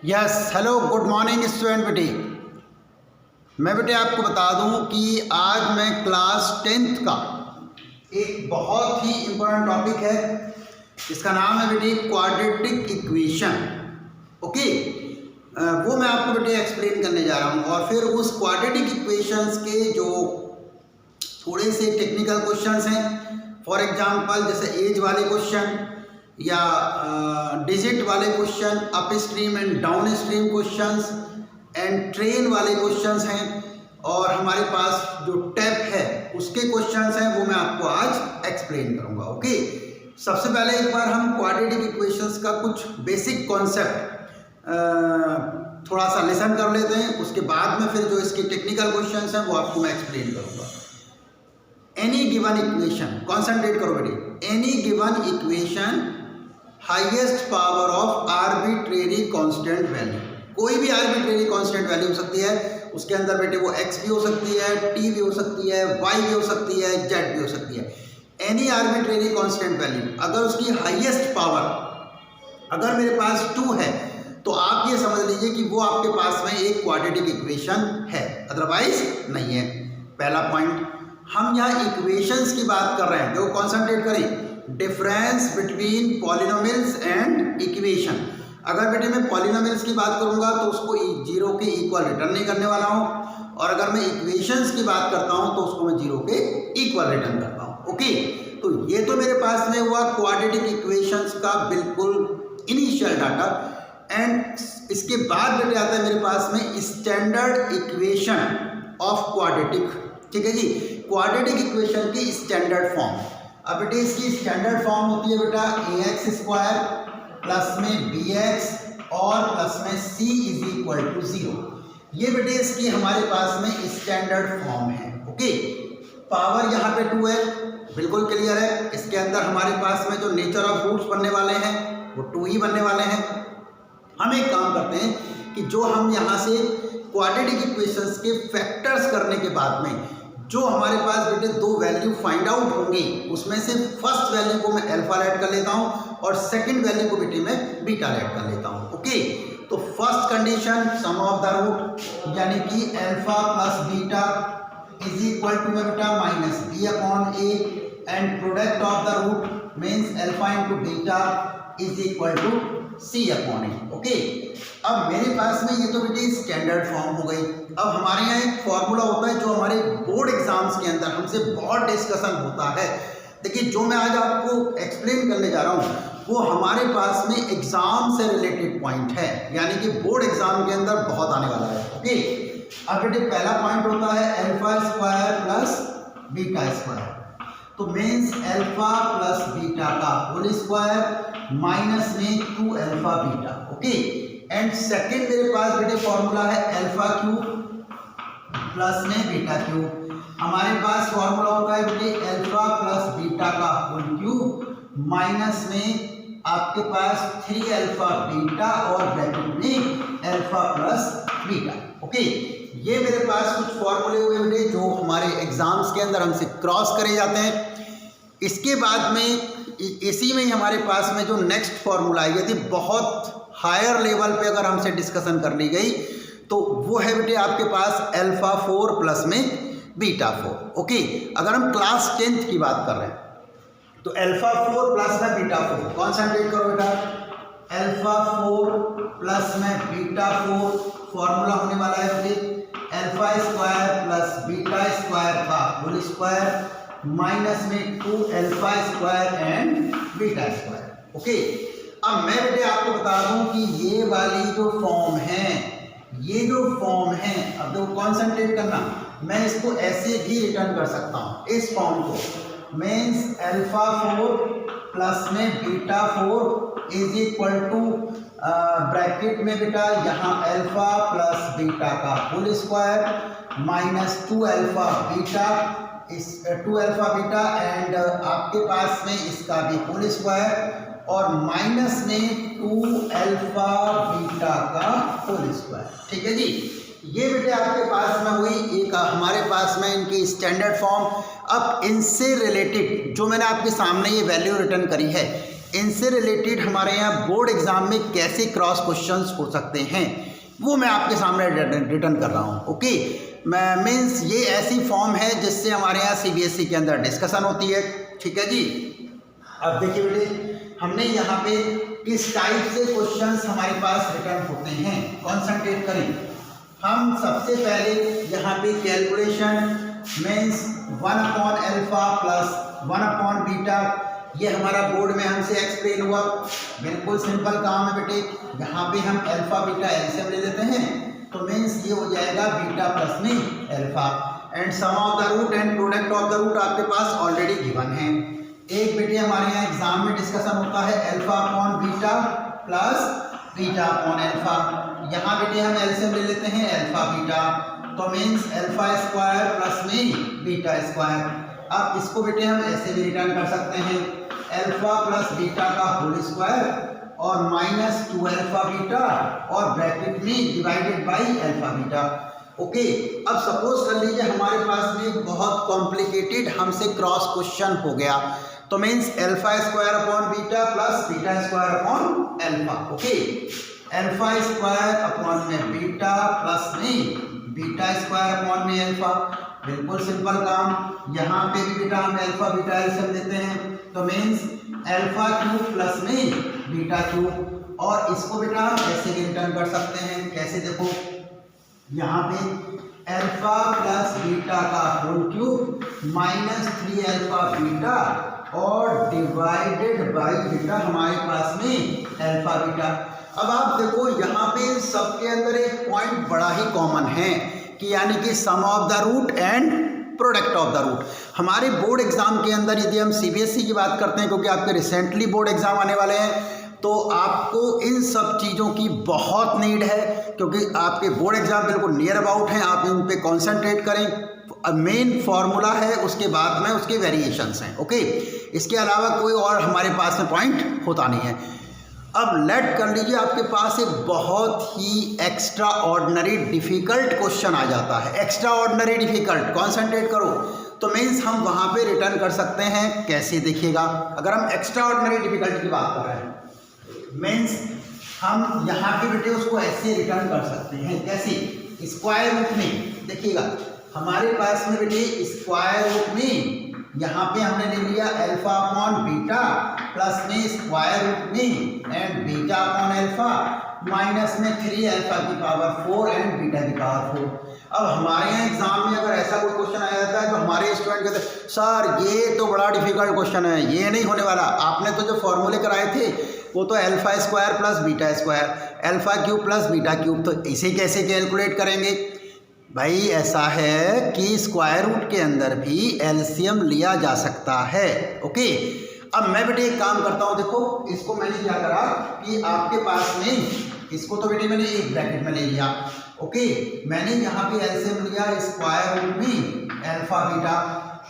Yes hello good morning student बेटे। मैं बेटे आपको बता दूं कि आज मैं क्लास 10th का एक बहुत ही इम्पोर्टेंट टॉपिक है, इसका नाम है बेटे क्वाड्रेटिक इक्वेशन। ओके, वो मैं आपको बेटे एक्सप्लेन करने जा रहा हूं और फिर उस क्वाड्रेटिक इक्वेशंस के जो थोड़े से टेक्निकल क्वेश्चंस हैं, फॉर एग्जांपल जैसे एज वाले क्वेश्चन या डिजिट वाले question, up stream and down stream questions and train वाले क्वेश्चंस हैं, और हमारे पास जो टैप है उसके क्वेश्चंस हैं, वो मैं आपको आज एक्सप्लेन करूंगा। ओके, सबसे पहले एक बार हम क्वाड्रेटिक इक्वेशंस का कुछ बेसिक कॉन्सेप्ट थोड़ा सा लिसन कर लेते हैं, उसके बाद में फिर जो इसके टेक्निकल क्वेश्चंस हैं वो आपको मैं एक्सप्लेन करूंगा। एनी गिवन इक्वेशन, कॉन्सेंट्रेट करो बेटे, any given equation highest power of arbitrary constant value, कोई भी आर्बिट्रेरी कांस्टेंट वैल्यू हो सकती है, उसके अंदर बेटे वो x भी हो सकती है, t भी हो सकती है, y भी हो सकती है, z भी हो सकती है। एनी आर्बिट्रेरी कांस्टेंट वैल्यू अगर उसकी हाईएस्ट पावर अगर मेरे पास 2 है तो आप ये समझ लीजिए कि वो आपके पास में एक क्वाड्रेटिक इक्वेशन है, अदरवाइज नहीं है। पहला पॉइंट, हम यहाँ इक्वेशंस की बात कर रहे हैं, देखो कॉन्सेंट्रेट करें, difference between polynomials and equation. अगर बेटे मैं पॉलिनोमियल्स की बात करूंगा तो उसको जीरो के इक्वल रिटर्न नहीं करने वाला हूं, और अगर मैं इक्वेशंस की बात करता हूं तो उसको मैं जीरो के इक्वल रिटर्न करता हूं। ओके, तो ये तो मेरे पास में हुआ क्वाड्रेटिक इक्वेशंस का बिल्कुल इनिशियल डाटा, एंड इसके बाद बेटे आता है मेरे पास में स्टैंडर्ड इक्वेशन ऑफ क्वाड्रेटिक। ठीक है जी, क्वाड्रेटिक इक्वेशन की स्टैंडर्ड फॉर्म। अब बेटे इसकी स्टैंडर्ड फॉर्म होती है बेटा ax स्क्वायर प्लस में bx और प्लस में c इज इक्वल टू 0। ये बेटे इसकी हमारे पास में स्टैंडर्ड फॉर्म है। ओके, पावर यहाँ पे 2 है, बिल्कुल क्लियर है। इसके अंदर हमारे पास में जो नेचर ऑफ रूट्स बनने वाले हैं वो 2 ही बनने वाले हैं। हम एक काम करते हैं कि जो हम यहाँ से क्वाड्रेटिक इक्वेशंस के फैक्टर्स करने के बाद में जो हमारे पास बेटे 2 वैल्यू फाइंड आउट होंगी, उसमें से फर्स्ट वैल्यू को मैं अल्फा ऐड कर लेता हूं और सेकंड वैल्यू को बेटे मैं बीटा ऐड कर लेता हूं। ओके, तो first condition sum of the root यानी कि alpha plus beta is equal to beta minus B upon A, and product of the root means alpha into beta is equal to C upon A. Okay, अब मेरे पास में ये तो बेटे standard form हो गई। अब हमारे यहाँ एक फॉर्मूला होता है जो हमारे बोर्ड एग्जाम्स के अंदर हमसे बहुत डिस्कशन होता है। देखिए, जो मैं आज आपको एक्सप्लेन करने जा रहा हूँ वो हमारे पास में एग्जाम से रिलेटेड पॉइंट है, यानी कि बोर्ड एग्जाम के अंदर बहुत आने वाला है। ओके, अब बेटे पहला पॉइंट होता है alpha square plus beta square, तो मीन्स अल्फा प्लस बीटा का होल स्क्वायर माइनस में 2 alpha beta. Okay, and second मेरे पास बेटे फॉर्मूला है अल्फा क्यूब प्लस में बीटा क्यूब। हमारे पास फॉर्मूला होता है बेटे अल्फा प्लस बीटा का होल क्यूब माइनस में आपके पास 3 अल्फा बीटा और ब्रैकेट में अल्फा प्लस बीटा। ओके, ये मेरे पास कुछ फॉर्मूले हुए बेटे जो हमारे एग्जाम्स के अंदर हमसे क्रॉस करे जाते हैं। इसके बाद में इसी में ही हमारे पास में जो नेक्स्ट फॉर्मूला है, यदि बहुत हायर लेवल पे अगर हमसे डिस्कशन कर ली गई तो वो है बेटे आपके पास अल्फा 4 प्लस में बीटा 4। ओके, अगर हम क्लास 10th की बात कर रहे हैं तो अल्फा 4 प्लस में बीटा 4, कॉन्सेंट्रेट करो बेटा, अल्फा 4 प्लस में बीटा 4 फॉर्मूला होने वाला है बेटे alpha square plus beta square का होल स्क्वायर माइनस में 2 alpha square and beta square. Okay, अब मैं बेटे आपको बता दूं कि ये वाली जो फॉर्म है, ये जो फॉर्म है, अब देखो कॉन्सेंट्रेट करना, मैं इसको ऐसे भी रिटर्न कर सकता हूं इस फॉर्म को, मीन्स अल्फा 4 प्लस में beta 4 is equal to bracket में बेटा यहाँ अल्फा प्लस बीटा का whole square minus 2 alpha beta, इस 2 अल्फा बीटा एंड आपके पास में इसका भी होल स्क्वायर और माइनस में 2 अल्फा बीटा का होल स्क्वायर। ठीक है जी, ये बेटे आपके पास में हुई एक हमारे पास में इनकी स्टैंडर्ड फॉर्म। अब इनसे रिलेटेड जो मैंने आपके सामने ये वैल्यू रिटर्न करी है, इनसे रिलेटेड हमारे यहाँ बोर्ड एग्जाम में कैसे क्रॉस क्वेश्चंस हो सकते हैं वो मैं आपके सामने रिटर्न कर रहा हूँ। ओके, मीन्स ये ऐसी फॉर्म है जिससे हमारे यहाँ सीबीएसई के अंदर डिस्कशन होती है। ठीक है जी। अब देखिए बेटे, हमने यहाँ पे किस टाइप से क्वेश्चंस हमारे पास रिटर्न होते हैं, कॉन्सेंट्रेट करें। हम सबसे पहले यहाँ पे कैलकुलेशन मीन्स 1/अल्फा प्लस 1/बीटा, ये हमारा बोर्ड में हमसे एक्सप्लेन हुआ। बिल्कुल सिंपल काम है बेटे, यहाँ पे हम अल्फा बीटा एलसीएम ले लेते हैं तो मीन्स ये हो जाएगा बीटा प्लस में alpha, and sum of the root and product of the root आपके पास ऑलरेडी गिवन है। एक बेटे हमारे यहाँ एग्जाम में डिस्कशन होता है alpha upon beta plus beta upon alpha. यहाँ बेटे हम एलसीएम ले लेते हैं अल्फा बीटा, तो मीन्स अल्फा स्क्वायर प्लस में बीटा स्क्वायर। अब इसको बेटे हम ऐसे भी रिटर्न कर सकते हैं, अल्फा प्लस बीटा का होल स्क्वायर और माइनस 2 अल्फा बीटा और ब्रैकेट में divided by alpha beta. Okay, अब सपोज कर लीजिए हमारे पास में बहुत कॉम्प्लिकेटेड हमसे क्रॉस क्वेश्चन हो गया, तो means alpha square upon beta plus beta square upon alpha. Okay, alpha square upon में बीटा प्लस में बीटा स्क्वायर अपॉन में अल्फा। बिल्कुल सिंपल काम, यहाँ पे भी बेटा हम अल्फा बीटा एलसीएम लेते हैं तो मीन्स अल्फा क्यूब प्लस में बीटा क्यूब, और इसको बेटा हम ऐसे भी रिटर्न कर सकते हैं। कैसे देखो, यहाँ पे अल्फा प्लस बीटा का whole cube minus 3 alpha beta और डिवाइडेड बाई बीटा हमारे पास में अल्फा बीटा। अब आप देखो यहाँ पे सबके अंदर एक पॉइंट बड़ा ही कॉमन है कि यानी कि sum of the root and product of the root. हमारे बोर्ड एग्जाम के अंदर यदि हम सीबीएसई की बात करते हैं, क्योंकि आपके रिसेंटली बोर्ड एग्जाम आने वाले हैं, तो आपको इन सब चीज़ों की बहुत नीड है, क्योंकि आपके बोर्ड एग्जाम बिल्कुल नियर अबाउट हैं। आप इन पे कॉन्सेंट्रेट करें। मेन फार्मूला है, उसके बाद में उसके वेरिएशंस हैं। ओके, इसके अलावा कोई और हमारे पास में पॉइंट होता नहीं है। अब लेट कर लीजिए आपके पास एक बहुत ही एक्स्ट्रा ऑर्डिनरी डिफ़िकल्ट क्वेश्चन आ जाता है। एक्स्ट्रा ऑर्डिनरी डिफ़िकल्ट, कॉन्सेंट्रेट करो, तो मीन्स हम वहाँ पे रिटर्न कर सकते हैं। कैसे देखिएगा, अगर हम एक्स्ट्रा ऑर्डिनरी डिफ़िकल्ट की बात कर रहे हैं मीन्स हम यहाँ पे बेटे उसको ऐसे रिटर्न कर सकते हैं। कैसे, स्क्वायर रूट में। देखिएगा हमारे पास में बेटे स्क्वायर रूट में यहाँ पे हमने ले लिया अल्फा अपॉन बीटा प्लस में स्क्वायर रूट में and beta upon alpha minus में 3 अल्फा की पावर 4 एंड बीटा की पावर 4। अब हमारे यहाँ एग्जाम में अगर ऐसा कोई क्वेश्चन आ जाता है तो हमारे स्टूडेंट कहते हैं सर ये तो बड़ा डिफिकल्ट क्वेश्चन है, ये नहीं होने वाला। आपने तो जो फॉर्मूले कराए थे वो तो alpha square plus beta square, alpha cube plus beta cube, तो इसे कैसे कैलकुलेट करेंगे भाई? ऐसा है कि स्क्वायर रूट के अंदर भी एलसीएम लिया जा सकता है। ओके, अब मैं बेटे एक काम करता हूँ, देखो इसको मैंने क्या करा कि आपके पास में इसको तो बेटे मैंने एक ब्रैकेट में ले लिया। ओके, मैंने यहाँ पे एलसीएम लिया स्क्वायर रूट में अल्फा बीटा,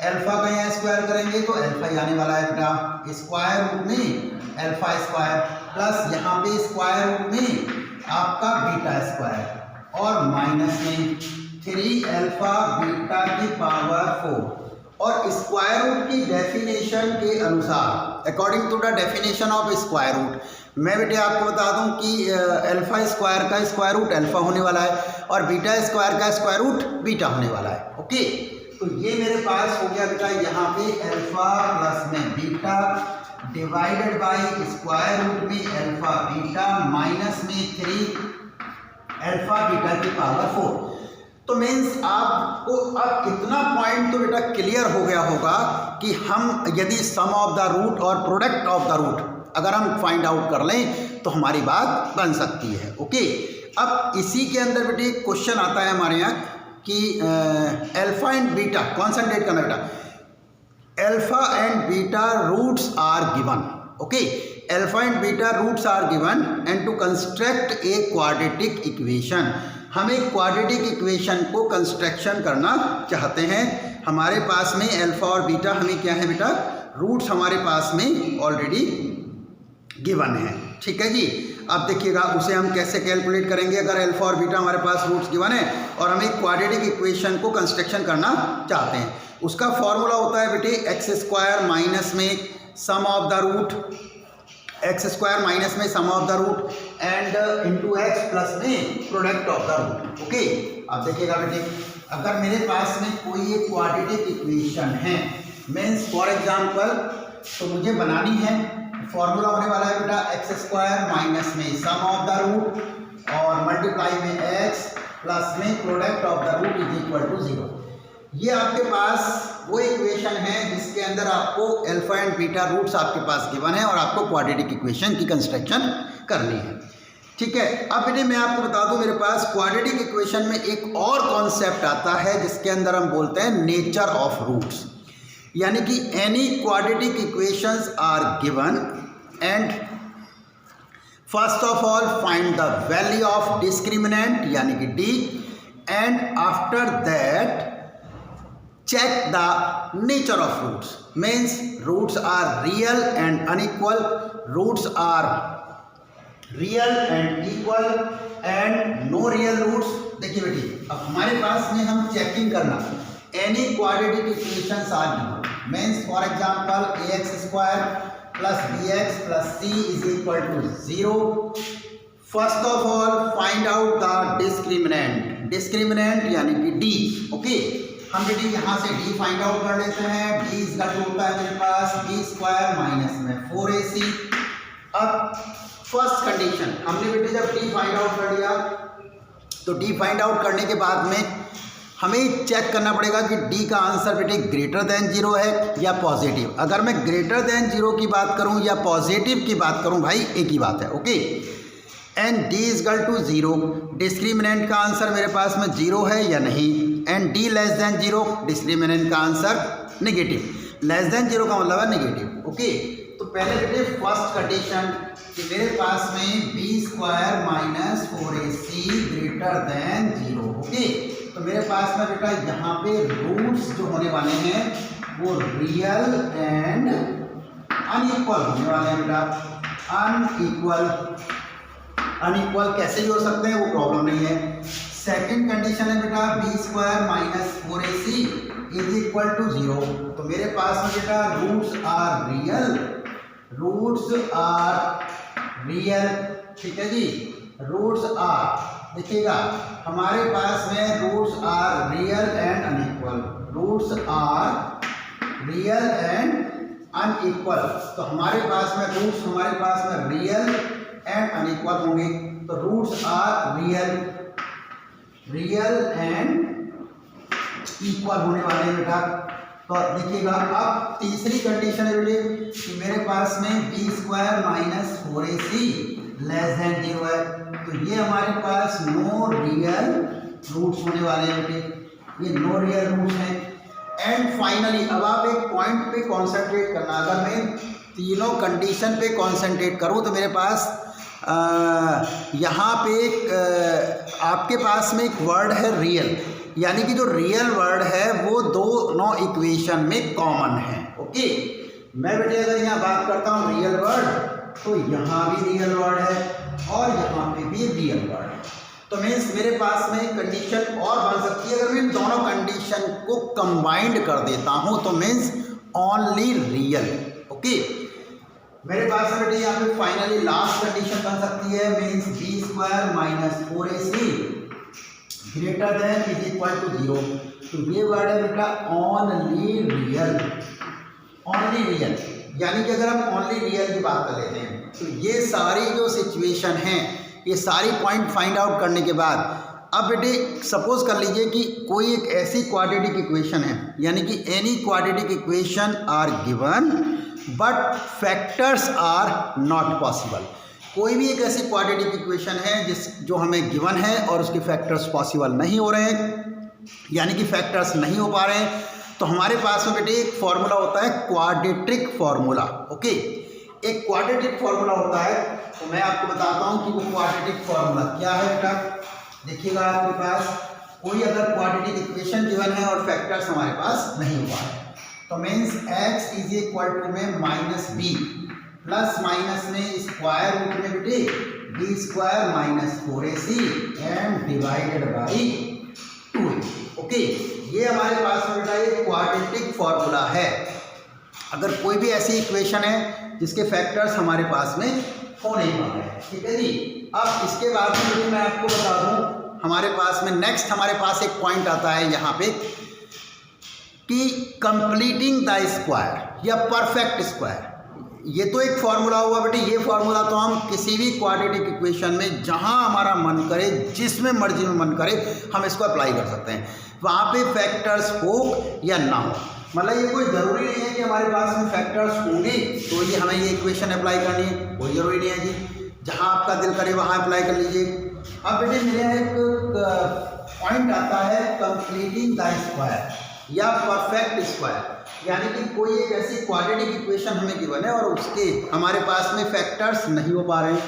अल्फा का यहाँ स्क्वायर करेंगे तो अल्फा ही आने वाला है बेटा, स्क्वायर रूट में अल्फा स्क्वायर प्लस यहाँ पे स्क्वायर रूट में आपका बीटा स्क्वायर और माइनस में 3 अल्फा बीटा की पावर 4। और स्क्वायर रूट की डेफिनेशन के अनुसार, according to the definition of square root, मैं बेटे आपको बता दूं कि अल्फा स्क्वायर का स्क्वायर रूट अल्फा होने वाला है और बीटा स्क्वायर का स्क्वायर रूट बीटा होने वाला है। ओके, तो ये मेरे पास हो गया बेटा यहाँ पे अल्फा प्लस में beta divided by square root में अल्फा बीटा माइनस में 3 अल्फा बीटा की पावर 4। तो मीन्स आपको अब इतना पॉइंट तो बेटा क्लियर हो गया होगा कि हम यदि सम ऑफ द रूट और प्रोडक्ट ऑफ द रूट अगर हम फाइंड आउट कर लें तो हमारी बात बन सकती है। ओके, अब इसी के अंदर बेटे क्वेश्चन आता है हमारे यहाँ कि अल्फा एंड बीटा, कॉन्सेंट्रेट करना बेटा, alpha and beta roots are given. Okay, alpha and beta roots are given and to construct a quadratic equation, हम एक क्वाड्रेटिक इक्वेशन को कंस्ट्रक्शन करना चाहते हैं। हमारे पास में अल्फा और बीटा हमें क्या है बेटा, रूट्स हमारे पास में ऑलरेडी गिवन है। ठीक है जी, अब देखिएगा उसे हम कैसे कैलकुलेट करेंगे अगर अल्फा और बीटा हमारे पास रूट्स गिवन है और हम एक क्वाड्रेटिक इक्वेशन को कंस्ट्रक्शन करना चाहते हैं। उसका फॉर्मूला होता है बेटे एक्स स्क्वायर माइनस में sum of the root X square minus में sum of the root and into X plus में product of the root. Okay, अब देखिएगा बेटे, अगर मेरे पास में कोई एक क्वाड्रेटिक इक्वेशन है, मीन्स फॉर एग्जांपल, तो मुझे बनानी है, फॉर्मूला होने वाला है बेटा एक्स स्क्वायर माइनस में सम ऑफ द रूट और मल्टीप्लाई में एक्स प्लस में product of the root is equal to 0। ये आपके पास वो इक्वेशन है जिसके अंदर आपको अल्फा एंड बीटा रूट्स आपके पास गिवन है और आपको क्वाड्रेटिक इक्वेशन की कंस्ट्रक्शन करनी है। ठीक है, अब बेटे मैं आपको बता दूं, मेरे पास क्वाड्रेटिक इक्वेशन में एक और कॉन्सेप्ट आता है जिसके अंदर हम बोलते हैं नेचर ऑफ रूट्स, यानी कि any quadratic equations are given and first of all find the value of discriminant यानी कि D and after that check the nature of roots, means roots are real and unequal, roots are real and equal and no real roots। देखिए बेटी, अब हमारे पास में हम checking करना any quadratic equations are given, means for example ax square plus bx plus c is equal to 0। first of all find out the discriminant यानी कि d। ओके, हम बेटी यहाँ से d फाइंड आउट कर लेते हैं। d इसका होता है मेरे पास b स्क्वायर माइनस में 4ac। अब फर्स्ट कंडीशन हमने बेटी जब d फाइंड आउट कर लिया, तो d फाइंड आउट करने के बाद में हमें चेक करना पड़ेगा कि d का आंसर बेटी ग्रेटर देन 0 है या पॉजिटिव। अगर मैं ग्रेटर देन 0 की बात करूँ या पॉजिटिव की बात करूँ, भाई एक ही बात है। Okay, and d is equal to 0, discriminant का आंसर मेरे पास में 0 है या नहीं, and d less than 0, discriminant का आंसर नेगेटिव। लेस देन 0 का मतलब है नेगेटिव। ओके, तो पहले बेटे फर्स्ट कंडीशन कि मेरे पास में b square minus 4ac greater then 0। Okay, तो मेरे पास में बेटा यहाँ पे रूट्स जो होने वाले हैं वो रियल एंड अनइक्वल होने वाले हैं बेटा। अनइक्वल कैसे भी हो सकते हैं, वो प्रॉब्लम नहीं है। सेकंड कंडीशन है बेटा b square minus 4ac is equal to 0। तो मेरे पास में बेटा रूट्स आर रियल। ठीक है जी, रूट्स आर, देखिएगा हमारे पास में roots are real and unequal, roots are real and unequal. तो हमारे पास में रूट्स हमारे पास में रियल एंड अनइक्वल होंगे, तो roots are real and equal होने वाले हैं बेटा। तो देखिएगा अब तीसरी कंडीशन है बेटे कि मेरे पास में b square minus 4ac less than 0 है, तो ये हमारे पास नो रियल रूट्स होने वाले हैं बेटे, ये नो रियल रूट्स हैं। एंड फाइनली अब आप एक पॉइंट पे कॉन्सेंट्रेट करना, अगर मैं तीनों कंडीशन पे कॉन्सेंट्रेट करूं तो मेरे पास यहाँ पे आपके पास में एक वर्ड है रियल, यानी कि जो रियल वर्ड है वो दोनों इक्वेशन में कॉमन है। ओके, मैं बेटे अगर यहाँ बात करता हूँ रियल वर्ड, तो यहाँ भी रियल वर्ड है और यहाँ पे भी रियल वर्ड है। तो मीन्स मेरे पास में कंडीशन और बन सकती है, अगर मैं दोनों कंडीशन को कंबाइंड कर देता हूँ तो मीन्स ओनली रियल। ओके, मेरे पास बेटे यहाँ पे फाइनली लास्ट कंडीशन बन सकती है, means b square minus 4ac greater than is equal to 0। तो ये वर्ड है बेटा ओनली रियल, यानी कि अगर हम ओनली रियल की बात कर लेते हैं तो ये सारी जो सिचुएशन है, ये सारी पॉइंट फाइंड आउट करने के बाद अब बेटे सपोज कर लीजिए कि कोई एक ऐसी क्वाड्रेटिक इक्वेशन है, यानी कि any quadratic equation are given but factors are not possible. कोई भी एक ऐसी क्वाड्रेटिक इक्वेशन है जो हमें गिवन है और उसके फैक्टर्स पॉसिबल नहीं हो रहे हैं, यानी कि फैक्टर्स नहीं हो पा रहे हैं, तो हमारे पास में बेटे एक फॉर्मूला होता है क्वाड्रेटिक फॉर्मूला। ओके, एक क्वाड्रेटिक फॉर्मूला होता है, तो मैं आपको बताता हूँ कि वो क्वाड्रेटिक फॉर्मूला क्या है बेटा। देखिएगा आपके पास कोई अगर क्वाड्रेटिक इक्वेशन गिवन है और फैक्टर्स हमारे पास नहीं हो पा रहे, तो means x is equal to में माइनस बी प्लस माइनस में स्क्वायर रूट में बेटे b square minus 4ac and divided by 2। Okay, ये हमारे पास में बेटा ये क्वाड्रेटिक फॉर्मूला है। अगर कोई भी ऐसी इक्वेशन है जिसके फैक्टर्स हमारे पास में हो नहीं पा रहे हैं। ठीक है जी। अब इसके बाद में मैं आपको बता दूं, हमारे पास में नेक्स्ट हमारे पास एक पॉइंट आता है यहाँ पे कि कंप्लीटिंग द स्क्वायर या परफेक्ट स्क्वायर। ये तो एक फॉर्मूला हुआ बेटे, ये फॉर्मूला तो हम किसी भी क्वाड्रेटिक इक्वेशन में जहाँ हमारा मन करे, जिसमें मर्जी में मन करे, हम इसको अप्लाई कर सकते हैं, वहाँ पे फैक्टर्स हो या ना हो। मतलब ये कोई ज़रूरी नहीं है कि हमारे पास में फैक्टर्स होंगे तो ये हमें ये इक्वेशन अप्लाई करनी है, कोई ज़रूरी नहीं है जी। जहाँ आपका दिल करे वहाँ अप्लाई कर लीजिए। अब बेटे मेरे यहाँ एक पॉइंट आता है कंप्लीटिंग द स्क्वायर या परफेक्ट स्क्वायर, यानी कि कोई एक ऐसी क्वाड्रेटिक इक्वेशन हमें गिवन है और उसके हमारे पास में फैक्टर्स नहीं हो पा रहे हैं।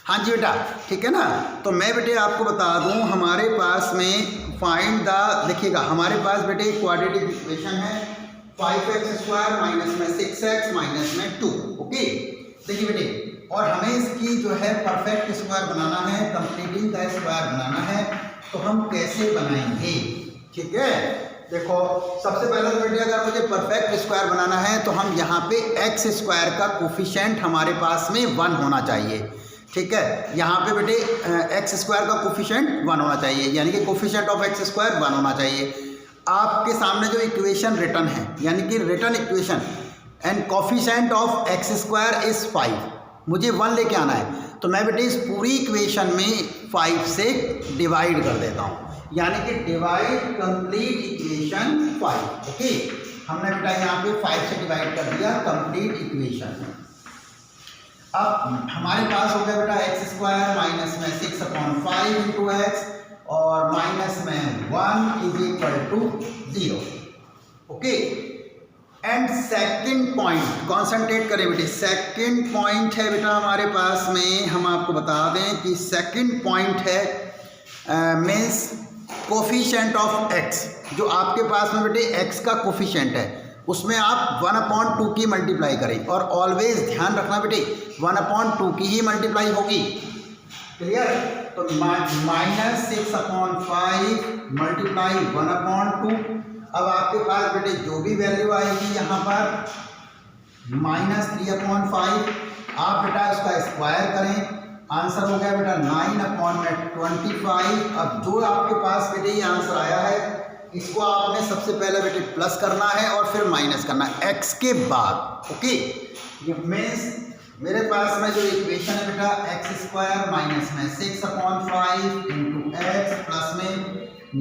हाँ जी बेटा, ठीक है ना। तो मैं बेटे आपको बता दूं, हमारे पास में फाइंड द, देखिएगा हमारे पास बेटे क्वाड्रेटिक इक्वेशन है 5x² माइनस में 6x माइनस में 2। ओके, देखिए बेटे, और हमें इसकी जो है परफेक्ट स्क्वायर बनाना है, कंप्लीटिंग द स्क्वायर बनाना है, तो हम कैसे बनाएंगे? ठीक है, देखो सबसे पहले तो बेटे अगर मुझे परफेक्ट स्क्वायर बनाना है तो हम यहाँ पे x स्क्वायर का कोफिशिएंट हमारे पास में 1 होना चाहिए। ठीक है, यहाँ पे बेटे x स्क्वायर का कोफिशिएंट 1 होना चाहिए, यानी कि कोफिशिएंट ऑफ x स्क्वायर 1 होना चाहिए। आपके सामने जो इक्वेशन रिटन है, यानी कि written equation and coefficient of x square is 5, मुझे 1 लेके आना है, तो मैं बेटे इस पूरी इक्वेशन में 5 से डिवाइड कर देता हूँ, यानी कि डिवाइड कंप्लीट इक्वेशन 5। ओके, हमने बेटा यहाँ पे 5 से डिवाइड कर दिया कंप्लीट इक्वेशन। अब हमारे पास हो गया बेटा x² माइनस में 6/5 इंटू एक्स और माइनस में 1 is equal to 0। Okay, and second point concentrate करें बेटे, सेकंड पॉइंट है बेटा हमारे पास में, हम आपको बता दें कि सेकंड पॉइंट है मीन्स कोफिशिएंट ऑफ x। जो आपके पास में बेटे x का कोफिशिएंट है उसमें आप 1/2 की मल्टीप्लाई करें, और ऑलवेज ध्यान रखना बेटे 1/2 की ही मल्टीप्लाई होगी। क्लियर? तो माइनस 6/5 मल्टीप्लाई 1/2। अब आपके पास बेटे जो भी वैल्यू आएगी यहाँ पर माइनस 3/5, आप बेटा उसका स्क्वायर करें, आंसर हो गया बेटा 9/25। अब जो आपके पास बेटे ये आंसर आया है, इसको आपने सबसे पहले बेटे प्लस करना है और फिर माइनस करना है x के बाद। ओके, ये मीन्स मेरे पास में जो इक्वेशन है बेटा x² माइनस में 6/5 इंटू एक्स प्लस में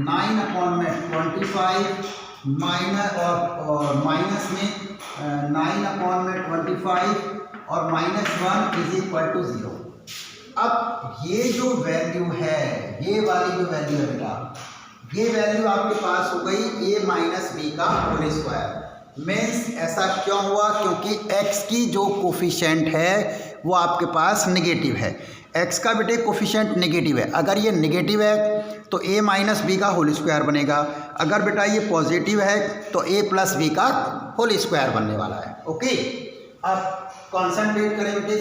9/25 माइनस और माइनस में 9/25 और -1 इज इक्वल टू 0। अब ये जो वैल्यू है, ये वाली जो वैल्यू है बेटा, ये वैल्यू आपके पास हो गई a माइनस बी का होल स्क्वायर। मीन्स ऐसा क्यों हुआ? क्योंकि x की जो कोफिशिएंट है वो आपके पास नेगेटिव है, x का बेटे कोफिशिएंट नेगेटिव है। अगर ये नेगेटिव है तो a माइनस बी का होल स्क्वायर बनेगा, अगर बेटा ये पॉजिटिव है तो a प्लस बी का होल स्क्वायर बनने वाला है। ओके, अब कॉन्सेंट्रेट करें बेटे,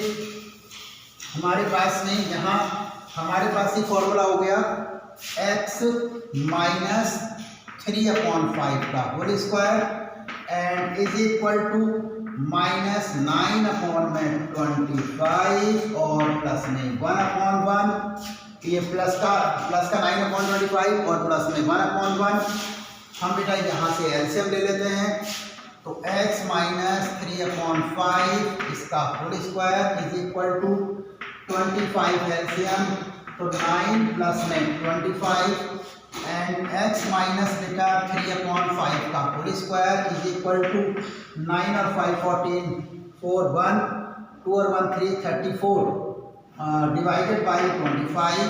हमारे पास में यहाँ हमारे पास ही फॉर्मूला हो गया x माइनस 3/5 का whole square and is equal to minus 9/25 और प्लस में 1/1। ये प्लस का 9/25 और प्लस में 1/1। हम बेटा यहाँ से एलसीएम ले लेते हैं, तो x माइनस 3/5 इसका whole square is equal to 25 LCM, तो 9 प्लस में 25 एंड x माइनस बेटा 3/5 का whole square is equal to 9 और 5 14 4 1 2 और 1 3 34 divided by 25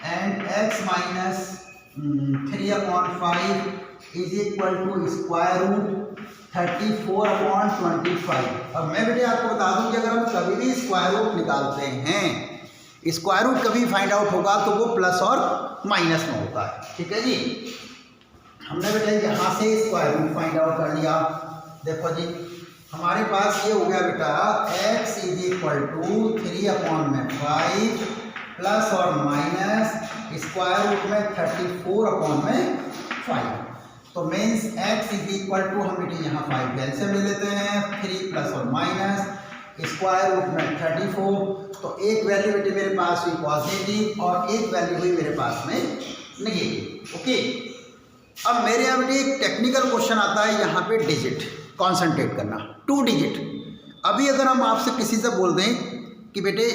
and x minus 3/5 is equal to square root 34/25। अब मैं बेटे आपको बता दूं कि अगर हम कभी भी स्क्वायर रूट निकालते हैं, स्क्वायर रूट कभी फाइंड आउट होगा तो वो प्लस और माइनस में होता है। ठीक है जी, हमने बेटा यहाँ से स्क्वायर रूट फाइंड आउट कर लिया। देखो जी, हमारे पास ये हो गया बेटा x is equal to 3/5 plus और माइनस स्क्वायर रूट में 34/5। तो means x is equal to हम बेटे यहाँ 5 का एलसीएम ले लेते हैं, 3 प्लस और माइनस स्क्वायर रूट में 34। तो एक वैल्यू बेटे मेरे पास हुई पॉजिटिव और एक वैल्यू हुई मेरे पास में नेगेटिव। ओके, अब मेरे यहाँ बेटे एक टेक्निकल क्वेश्चन आता है यहाँ पे डिजिट कॉन्सेंट्रेट करना, 2 डिजिट। अभी अगर हम आपसे किसी से बोल दें कि बेटे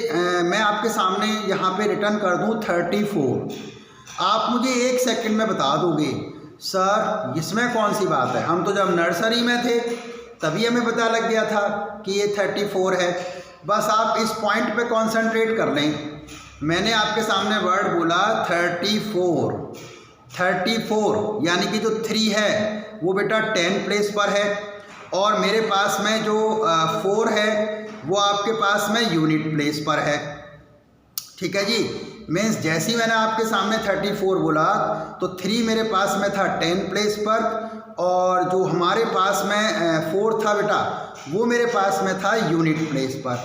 मैं आपके सामने यहाँ पे रिटर्न कर दूँ 34, आप मुझे 1 सेकंड में बता दोगे सर इसमें कौन सी बात है, हम तो जब नर्सरी में थे तभी हमें पता लग गया था कि ये 34 है। बस आप इस पॉइंट पे कंसंट्रेट कर लें। मैंने आपके सामने वर्ड बोला 34 यानी कि जो 3 है वो बेटा 10 प्लेस पर है और मेरे पास में जो 4 है वो आपके पास में यूनिट प्लेस पर है। ठीक है जी, मीन्स जैसे ही मैंने आपके सामने 34 बोला तो 3 मेरे पास में था 10 प्लेस पर और जो हमारे पास में 4 था बेटा वो मेरे पास में था यूनिट प्लेस पर।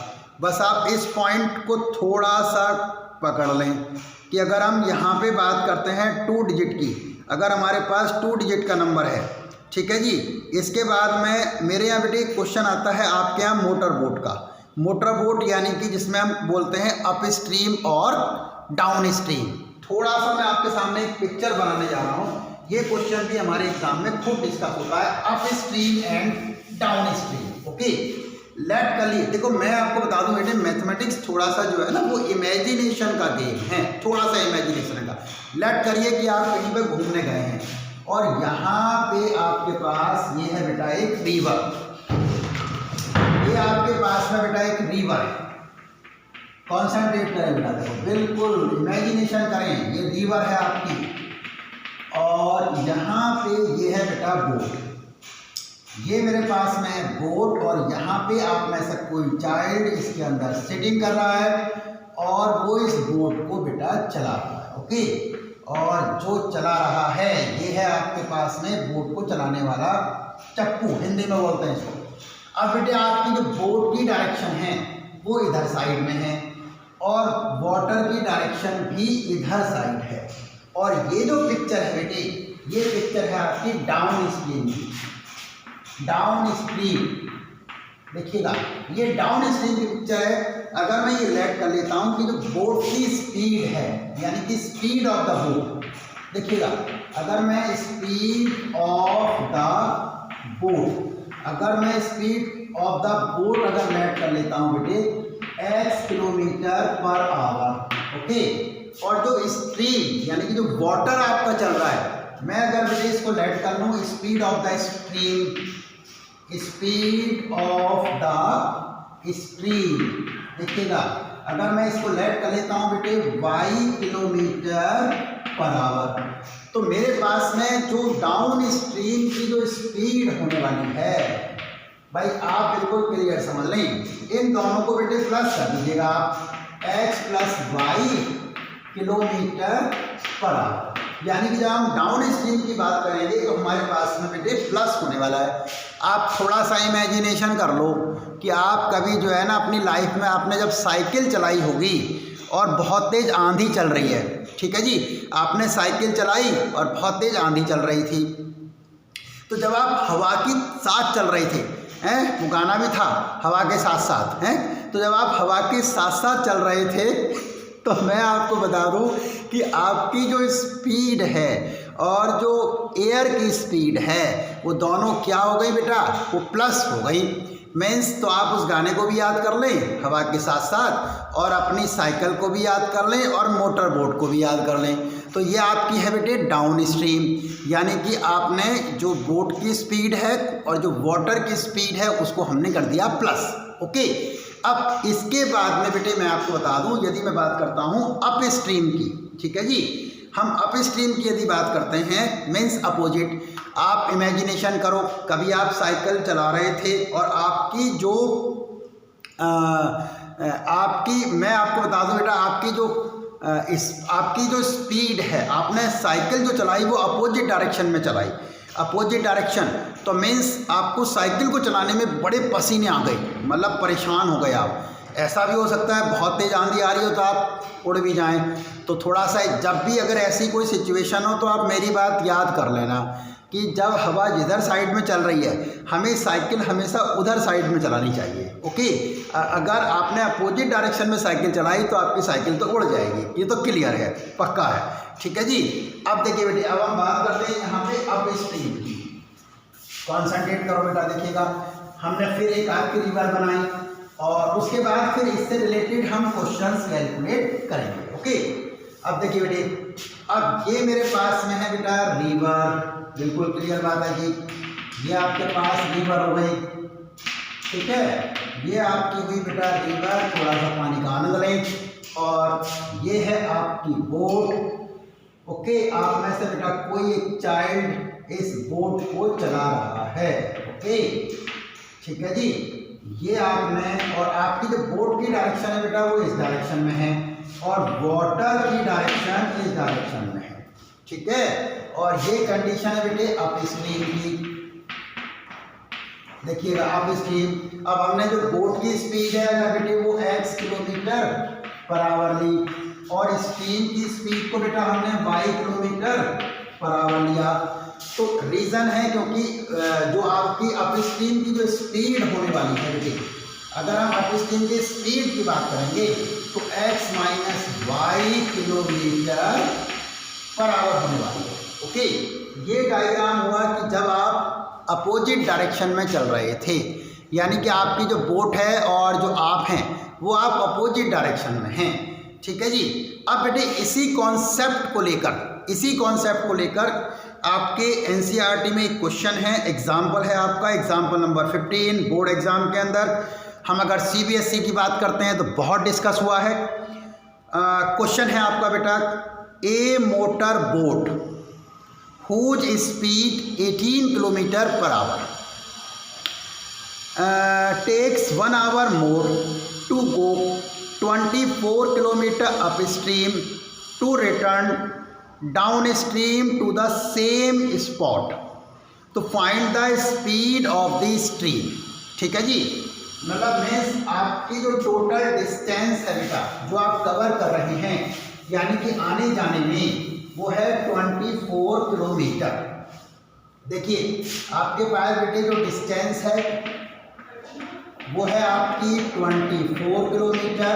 बस आप इस पॉइंट को थोड़ा सा पकड़ लें कि अगर हम यहाँ पे बात करते हैं 2 डिजिट की, अगर हमारे पास 2 डिजिट का नंबर है, ठीक है जी, इसके बाद में मेरे यहाँ बेटे क्वेश्चन आता है आपके यहाँ मोटर बोट का। मोटर बोट यानी कि जिसमें हम बोलते हैं अप स्ट्रीम और डाउन स्ट्रीम। थोड़ा सा मैं आपके सामने एक पिक्चर बनाने जा रहा हूँ, ये क्वेश्चन भी हमारे एग्जाम में खूब डिस्कस होता है, upstream and downstream. Okay, let कर लिए। देखो मैं आपको बता दूं बेटे मैथमेटिक्स थोड़ा सा जो है ना वो इमेजिनेशन का गेम है, थोड़ा सा इमेजिनेशन का। लेट करिए कि आप कहीं पे घूमने गए हैं और यहाँ पे आपके पास ये है बेटा एक रिवर, ये आपके पास में बेटा एक रिवर है। कॉन्सेंट्रेट करें बेटा, देखो बिल्कुल इमेजिनेशन करें, ये रिवर है आपकी और यहाँ पे ये है बेटा बोट, ये मेरे पास में है बोट और यहाँ पे आप में से कोई चाइल्ड इसके अंदर सिटिंग कर रहा है और वो इस बोट को बेटा चला रहा है। ओके, और जो चला रहा है ये है आपके पास में बोट को चलाने वाला चप्पू, हिंदी में बोलते हैं इसको। अब बेटे आपकी जो बोट की डायरेक्शन है वो इधर साइड में है और वाटर की डायरेक्शन भी इधर साइड है और ये जो पिक्चर है बेटे ये पिक्चर है आपकी डाउन स्ट्रीम की। डाउन स्ट्रीम देखिएगा, ये डाउन स्ट्रीम की पिक्चर है। अगर मैं ये लेट कर लेता हूँ कि जो बोट की स्पीड है यानी कि स्पीड ऑफ द बोट, देखिएगा अगर मैं स्पीड ऑफ द बोट, अगर मैं स्पीड ऑफ द बोट अगर लेट कर लेता हूँ बेटे x kilometre per our. Okay, और जो स्ट्रीम यानी कि जो वाटर आपका चल रहा है, मैं अगर बेटे इसको लेट कर लूँ speed of the stream, speed of the stream, देखिएगा अगर मैं इसको लेट कर लेता हूँ बेटे y किलोमीटर पर आवर, तो मेरे पास में जो डाउन स्ट्रीम की जो स्पीड होने वाली है भाई आप बिल्कुल क्लियर समझ लें, इन दोनों को बेटे प्लस कर दीजिएगा आप, x plus y kilometre per hour. यानी कि जब हम डाउन स्ट्रीम की बात करेंगे तो हमारे पास में बेटे प्लस होने वाला है। आप थोड़ा सा इमेजिनेशन कर लो कि आप कभी जो है ना अपनी लाइफ में आपने जब साइकिल चलाई होगी और बहुत तेज़ आंधी चल रही है, ठीक है जी, आपने साइकिल चलाई और बहुत तेज़ आंधी चल रही थी, तो जब आप हवा के साथ चल रहे थे हैं, वो गाना भी था हवा के साथ साथ हैं, तो जब आप हवा के साथ साथ चल रहे थे तो मैं आपको बता दूं कि आपकी जो स्पीड है और जो एयर की स्पीड है वो दोनों क्या हो गई बेटा, वो प्लस हो गई। मीन्स तो आप उस गाने को भी याद कर लें हवा के साथ साथ और अपनी साइकिल को भी याद कर लें और मोटर बोट को भी याद कर लें। तो ये आपकी है बेटे डाउन स्ट्रीम, यानी कि आपने जो बोट की स्पीड है और जो वाटर की स्पीड है उसको हमने कर दिया प्लस। ओके, अब इसके बाद में बेटे मैं आपको बता दूं, यदि मैं बात करता हूं अप स्ट्रीम की, ठीक है जी, हम अप स्ट्रीम की यदि बात करते हैं मीन्स अपोजिट। आप इमेजिनेशन करो कभी आप साइकिल चला रहे थे और आपकी जो मैं आपको बता दूं बेटा आपकी जो स्पीड है, आपने साइकिल जो चलाई वो अपोजिट डायरेक्शन में चलाई, अपोजिट डायरेक्शन, तो मीन्स आपको साइकिल को चलाने में बड़े पसीने आ गए, मतलब परेशान हो गए आप। ऐसा भी हो सकता है बहुत तेज़ आंधी आ रही हो तो आप उड़ भी जाएं। तो थोड़ा सा जब भी अगर ऐसी कोई सिचुएशन हो तो आप मेरी बात याद कर लेना कि जब हवा जिधर साइड में चल रही है हमें साइकिल हमेशा उधर साइड में चलानी चाहिए। ओके, अगर आपने अपोजिट डायरेक्शन में साइकिल चलाई तो आपकी साइकिल तो उड़ जाएगी, ये तो क्लियर है, पक्का है। ठीक है जी। अब देखिए बेटे, अब हम बात करते हैं यहाँ पे अप स्ट्रीम की। कॉन्सेंट्रेट करो बेटा, देखिएगा हमने फिर एक आपकी रिवर बनाई और उसके बाद फिर इससे रिलेटेड हम क्वेश्चंस कैलकुलेट करेंगे। ओके, अब देखिए बेटे, अब ये मेरे पास में है बेटा रिवर, बिल्कुल क्लियर बात है कि ये आपके पास रिवर हो गई। ठीक है, ये आपकी हुई बेटा रिवर, थोड़ा सा पानी का आनंद लें। और ये है आपकी बोट। ओके, आप में से बेटा कोई एक चाइल्ड इस बोट को चला रहा है। ओके, ठीक है जी। ये आपने, और आपकी जो बोट की डायरेक्शन है बेटा वो इस डायरेक्शन में है और वाटर की डायरेक्शन इस डायरेक्शन में है। ठीक है, और ये कंडीशन है बेटे अप स्ट्रीम की। देखिएगा अप स्ट्रीम, अब हमने जो बोट की स्पीड है ना बेटे वो x किलोमीटर पर आवर ली और स्ट्रीम की स्पीड को बेटा हमने y किलोमीटर पर आवर लिया। तो रीज़न है क्योंकि जो आपकी अप स्ट्रीम की जो स्पीड होने वाली है बेटे, अगर हम अप स्ट्रीम की स्पीड की बात करेंगे तो x minus y kilometre per hour होने वाली है। ओके, ये डायग्राम हुआ कि जब आप अपोजिट डायरेक्शन में चल रहे थे, यानी कि आपकी जो बोट है और जो आप हैं वो आप अपोजिट डायरेक्शन में हैं। ठीक है जी। अब बेटे इसी कॉन्सेप्ट को लेकर आपके एनसीईआरटी में एक क्वेश्चन है, एग्जाम्पल है आपका, एग्जाम्पल नंबर 15 बोर्ड एग्जाम के अंदर। हम अगर सीबीएसई की बात करते हैं तो बहुत डिस्कस हुआ है। क्वेश्चन है आपका बेटा, a motor boat whose speed 18 kilometre per hour takes 1 hour more to go 24 kilometre upstream to return downstream to the same spot to find the speed of the stream। ठीक है जी, मतलब means आपकी जो total distance है बेटा जो आप cover कर रहे हैं, यानी कि आने जाने में वो है 24 किलोमीटर। देखिए आपके पास बेटे जो डिस्टेंस है वो है आपकी 24 किलोमीटर।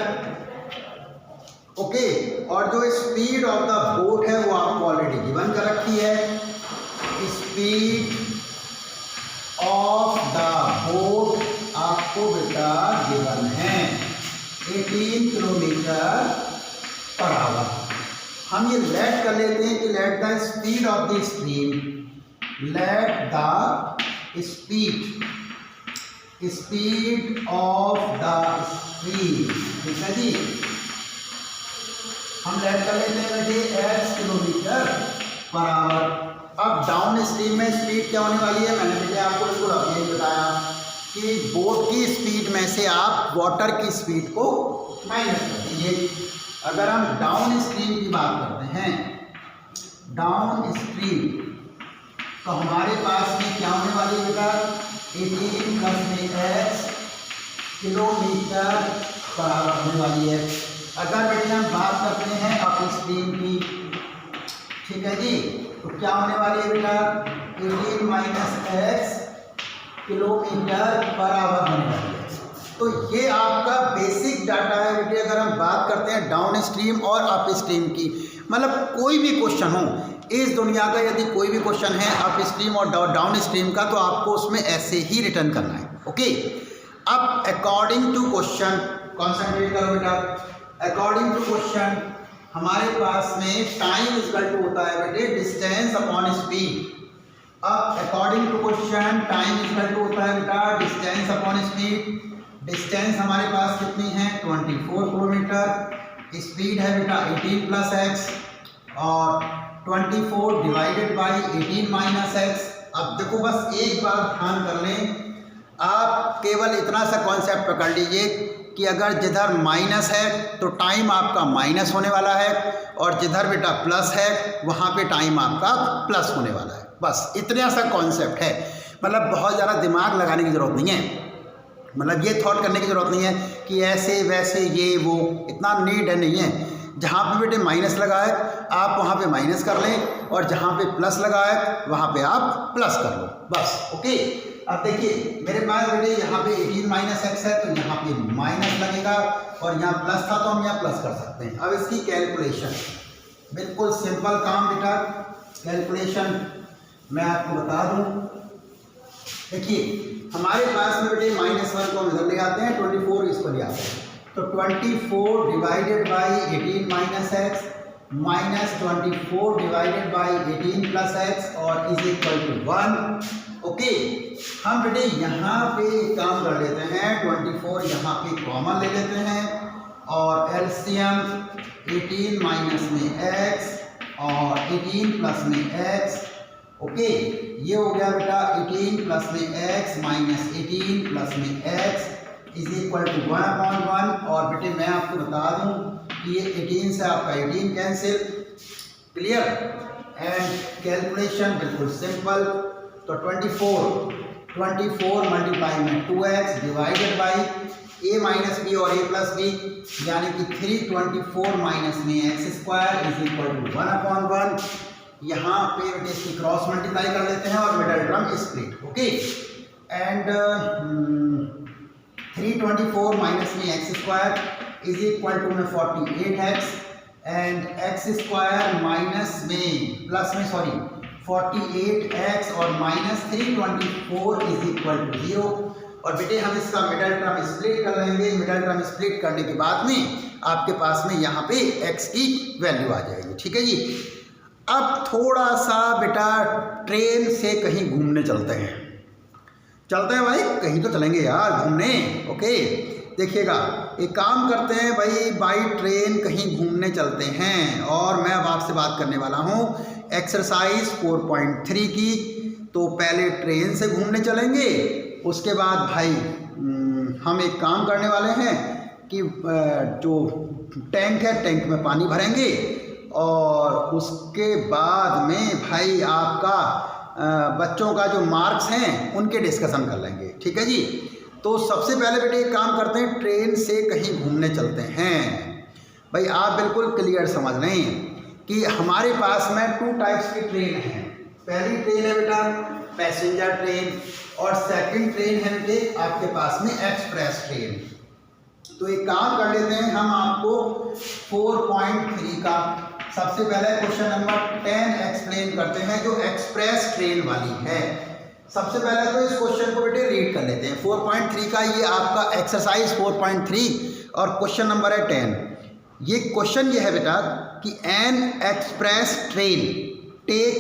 ओके, और जो स्पीड ऑफ द बोट है वो आपको ऑलरेडी गिवन कर रखी है। स्पीड ऑफ द बोट आपको बेटा गिवन है 18 किलोमीटर पर आवर। हम ये लेट कर लेते हैं कि let the speed of the stream, let the speed of the stream. ठीक है जी, हम लेट कर लेते हैं बेटे x किलोमीटर पर आवर। अब डाउन स्ट्रीम में स्पीड क्या होने वाली है, मैंने बेटे आपको इसको रफली बताया कि बोट की स्पीड में से आप वाटर की स्पीड को माइनस कर दीजिए। अगर हम डाउन स्ट्रीम की बात करते हैं, डाउन स्ट्रीम, तो हमारे पास में क्या होने वाली है बेटा 18 plus x kilometre per hour होने वाली है। अगर बेटे हम बात करते हैं अप स्ट्रीम की, ठीक है जी, तो क्या होने वाली है बेटा 18 minus x kilometre per hour होने वाली है। तो ये आपका बेसिक डाटा है बेटे। अगर हम बात करते हैं डाउन स्ट्रीम और अप स्ट्रीम की, मतलब कोई भी क्वेश्चन हो इस दुनिया का, यदि कोई भी क्वेश्चन है अप स्ट्रीम और डाउन स्ट्रीम का, तो आपको उसमें ऐसे ही रिटर्न करना है। ओके, अब अकॉर्डिंग टू क्वेश्चन, कॉन्सेंट्रेट करो बेटा, अकॉर्डिंग टू क्वेश्चन हमारे पास में टाइम इक्वल टू होता है बेटे डिस्टेंस अपॉन स्पीड। अब according to question time equal to होता है बेटा डिस्टेंस अपॉन स्पीड। डिस्टेंस हमारे पास कितनी है 24 किलोमीटर, स्पीड है बेटा 18 प्लस x और 24 डिवाइडेड बाई 18 माइनस x। अब देखो बस एक बात ध्यान कर लें, आप केवल इतना सा कॉन्सेप्ट पकड़ लीजिए कि अगर जिधर माइनस है तो टाइम आपका माइनस होने वाला है और जिधर बेटा प्लस है वहाँ पे टाइम आपका प्लस होने वाला है। बस इतना सा कॉन्सेप्ट है, मतलब बहुत ज़्यादा दिमाग लगाने की ज़रूरत नहीं है, मतलब ये थॉट करने की ज़रूरत नहीं है कि ऐसे वैसे ये वो, इतना नीड है नहीं है। जहाँ पे बेटे माइनस लगा है आप वहाँ पे माइनस कर लें और जहाँ पे प्लस लगा है वहाँ पे आप प्लस कर लो, बस। ओके, अब देखिए मेरे पास बेटे यहाँ पे 18 माइनस एक्स है तो यहाँ पे माइनस लगेगा और यहाँ प्लस था तो हम यहाँ प्लस कर सकते हैं। अब इसकी कैलकुलेशन बिल्कुल सिंपल काम बेटा, कैलकुलेशन मैं आपको बता दूँ। देखिए हमारे पास में बेटे -1 को हम इधर ले आते हैं, 24 इसको ले आते हैं, तो 24 divided by 18 minus x minus 24 divided by 18 plus x और इज इक्वल टू 1। ओके, हम बेटे यहाँ पे काम कर लेते हैं, 24 यहाँ पे कॉमन ले लेते हैं और एलसीएम 18 माइनस में एक्स और 18 प्लस में एक्स। ओके, ये हो गया बेटा 18 प्लस में एक्स माइनस 18 प्लस में एक्स इज इक्वल टू 1/1। और बेटे मैं आपको बता दूं कि ये 18 से आपका 18 कैंसिल, क्लियर, एंड कैलकुलेशन बिल्कुल सिंपल। तो 24 मल्टीप्लाई में 2x divided by a minus b और a प्लस बी, यानी कि 324 माइनस में x square is equal to 1/1। यहाँ पे बेटे इसकी क्रॉस मल्टीप्लाई कर लेते हैं और middle term split. Okay, and 324 minus में x square is equal to में 48x and x square minus में प्लस में 48x और माइनस 324 इज इक्वल टू 0। और बेटे हम इसका मिडल टर्म स्प्लिट कर लेंगे, मिडल टर्म स्प्लिट करने के बाद में आपके पास में यहाँ पे x की वैल्यू आ जाएगी। ठीक है जी। अब थोड़ा सा बेटा ट्रेन से कहीं घूमने चलते हैं, चलते हैं भाई, कहीं तो चलेंगे यार घूमने। ओके, देखिएगा एक काम करते हैं भाई, बाई ट्रेन कहीं घूमने चलते हैं और मैं अब आपसे बात करने वाला हूँ एक्सरसाइज 4.3 की। तो पहले ट्रेन से घूमने चलेंगे, उसके बाद भाई हम एक काम करने वाले हैं कि जो टैंक है टैंक में पानी भरेंगे और उसके बाद में भाई आपका बच्चों का जो मार्क्स हैं उनके डिस्कशन कर लेंगे। ठीक है जी। तो सबसे पहले बेटे एक काम करते हैं, ट्रेन से कहीं घूमने चलते हैं। भाई आप बिल्कुल क्लियर समझ लें कि हमारे पास में 2 टाइप्स की ट्रेन है। पहली ट्रेन है बेटा पैसेंजर ट्रेन और सेकंड ट्रेन है बेटे आपके पास में एक्सप्रेस ट्रेन। तो एक काम कर लेते हैं, हम आपको 4.3 का सबसे पहले क्वेश्चन नंबर 10 एक्सप्लेन करते हैं जो एक्सप्रेस ट्रेन वाली है। सबसे पहले तो इस क्वेश्चन को बेटे रीड कर लेते हैं। 4.3 का ये आपका एक्सरसाइज 4.3 और क्वेश्चन नंबर है 10। ये क्वेश्चन ये है बेटा कि an express train take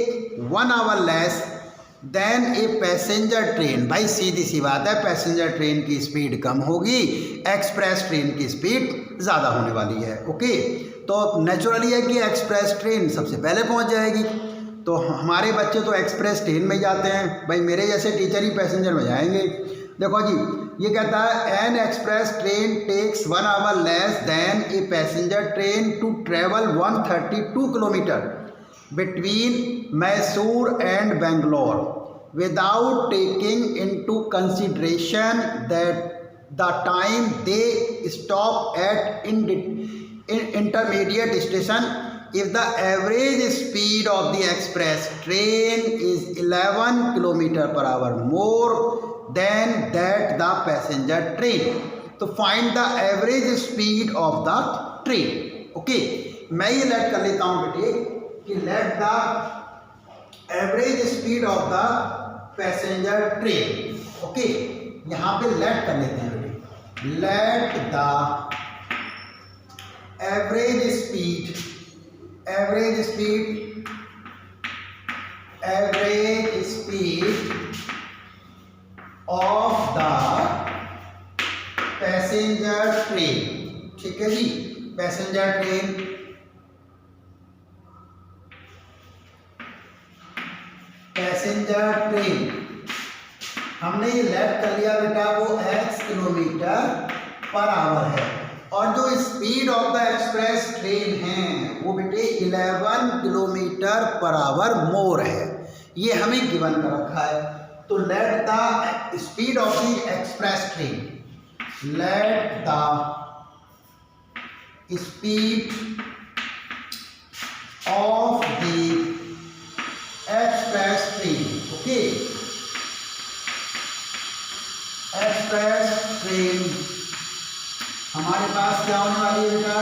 1 hour less than a passenger train. भाई सीधी सी बात है, पैसेंजर ट्रेन की स्पीड कम होगी, एक्सप्रेस ट्रेन की स्पीड ज़्यादा होने वाली है। ओके, तो नेचुरली है कि एक्सप्रेस ट्रेन सबसे पहले पहुंच जाएगी। तो हमारे बच्चे तो एक्सप्रेस ट्रेन में जाते हैं, भाई मेरे जैसे टीचर ही पैसेंजर में जाएंगे। देखो जी, ये कहता है an express train takes 1 hour less than a passenger train to travel 132 kilometre between Mysore and Bangalore without taking into consideration that the time they stop at intermediate station. If the average speed of the express train is 11 km/h more than that the passenger train, तो find the average speed of the train. Okay, मैं ये late कर लेता हूँ बेटे कि let the average speed of the passenger train. Okay, यहाँ पे लेट कर लेते हैं बेटे, let the average speed of the passenger train. ठीक है जी, पैसेंजर ट्रेन हमने ये लेट कर लिया बेटा, वो x km/h है और जो speed of the express train है वो बेटे 11 km/h मोर है, ये हमें गिवन कर रखा है। तो let the speed of the express train, let the speed of the express train. Okay, express train हमारे पास क्या होने वाली है बेटा,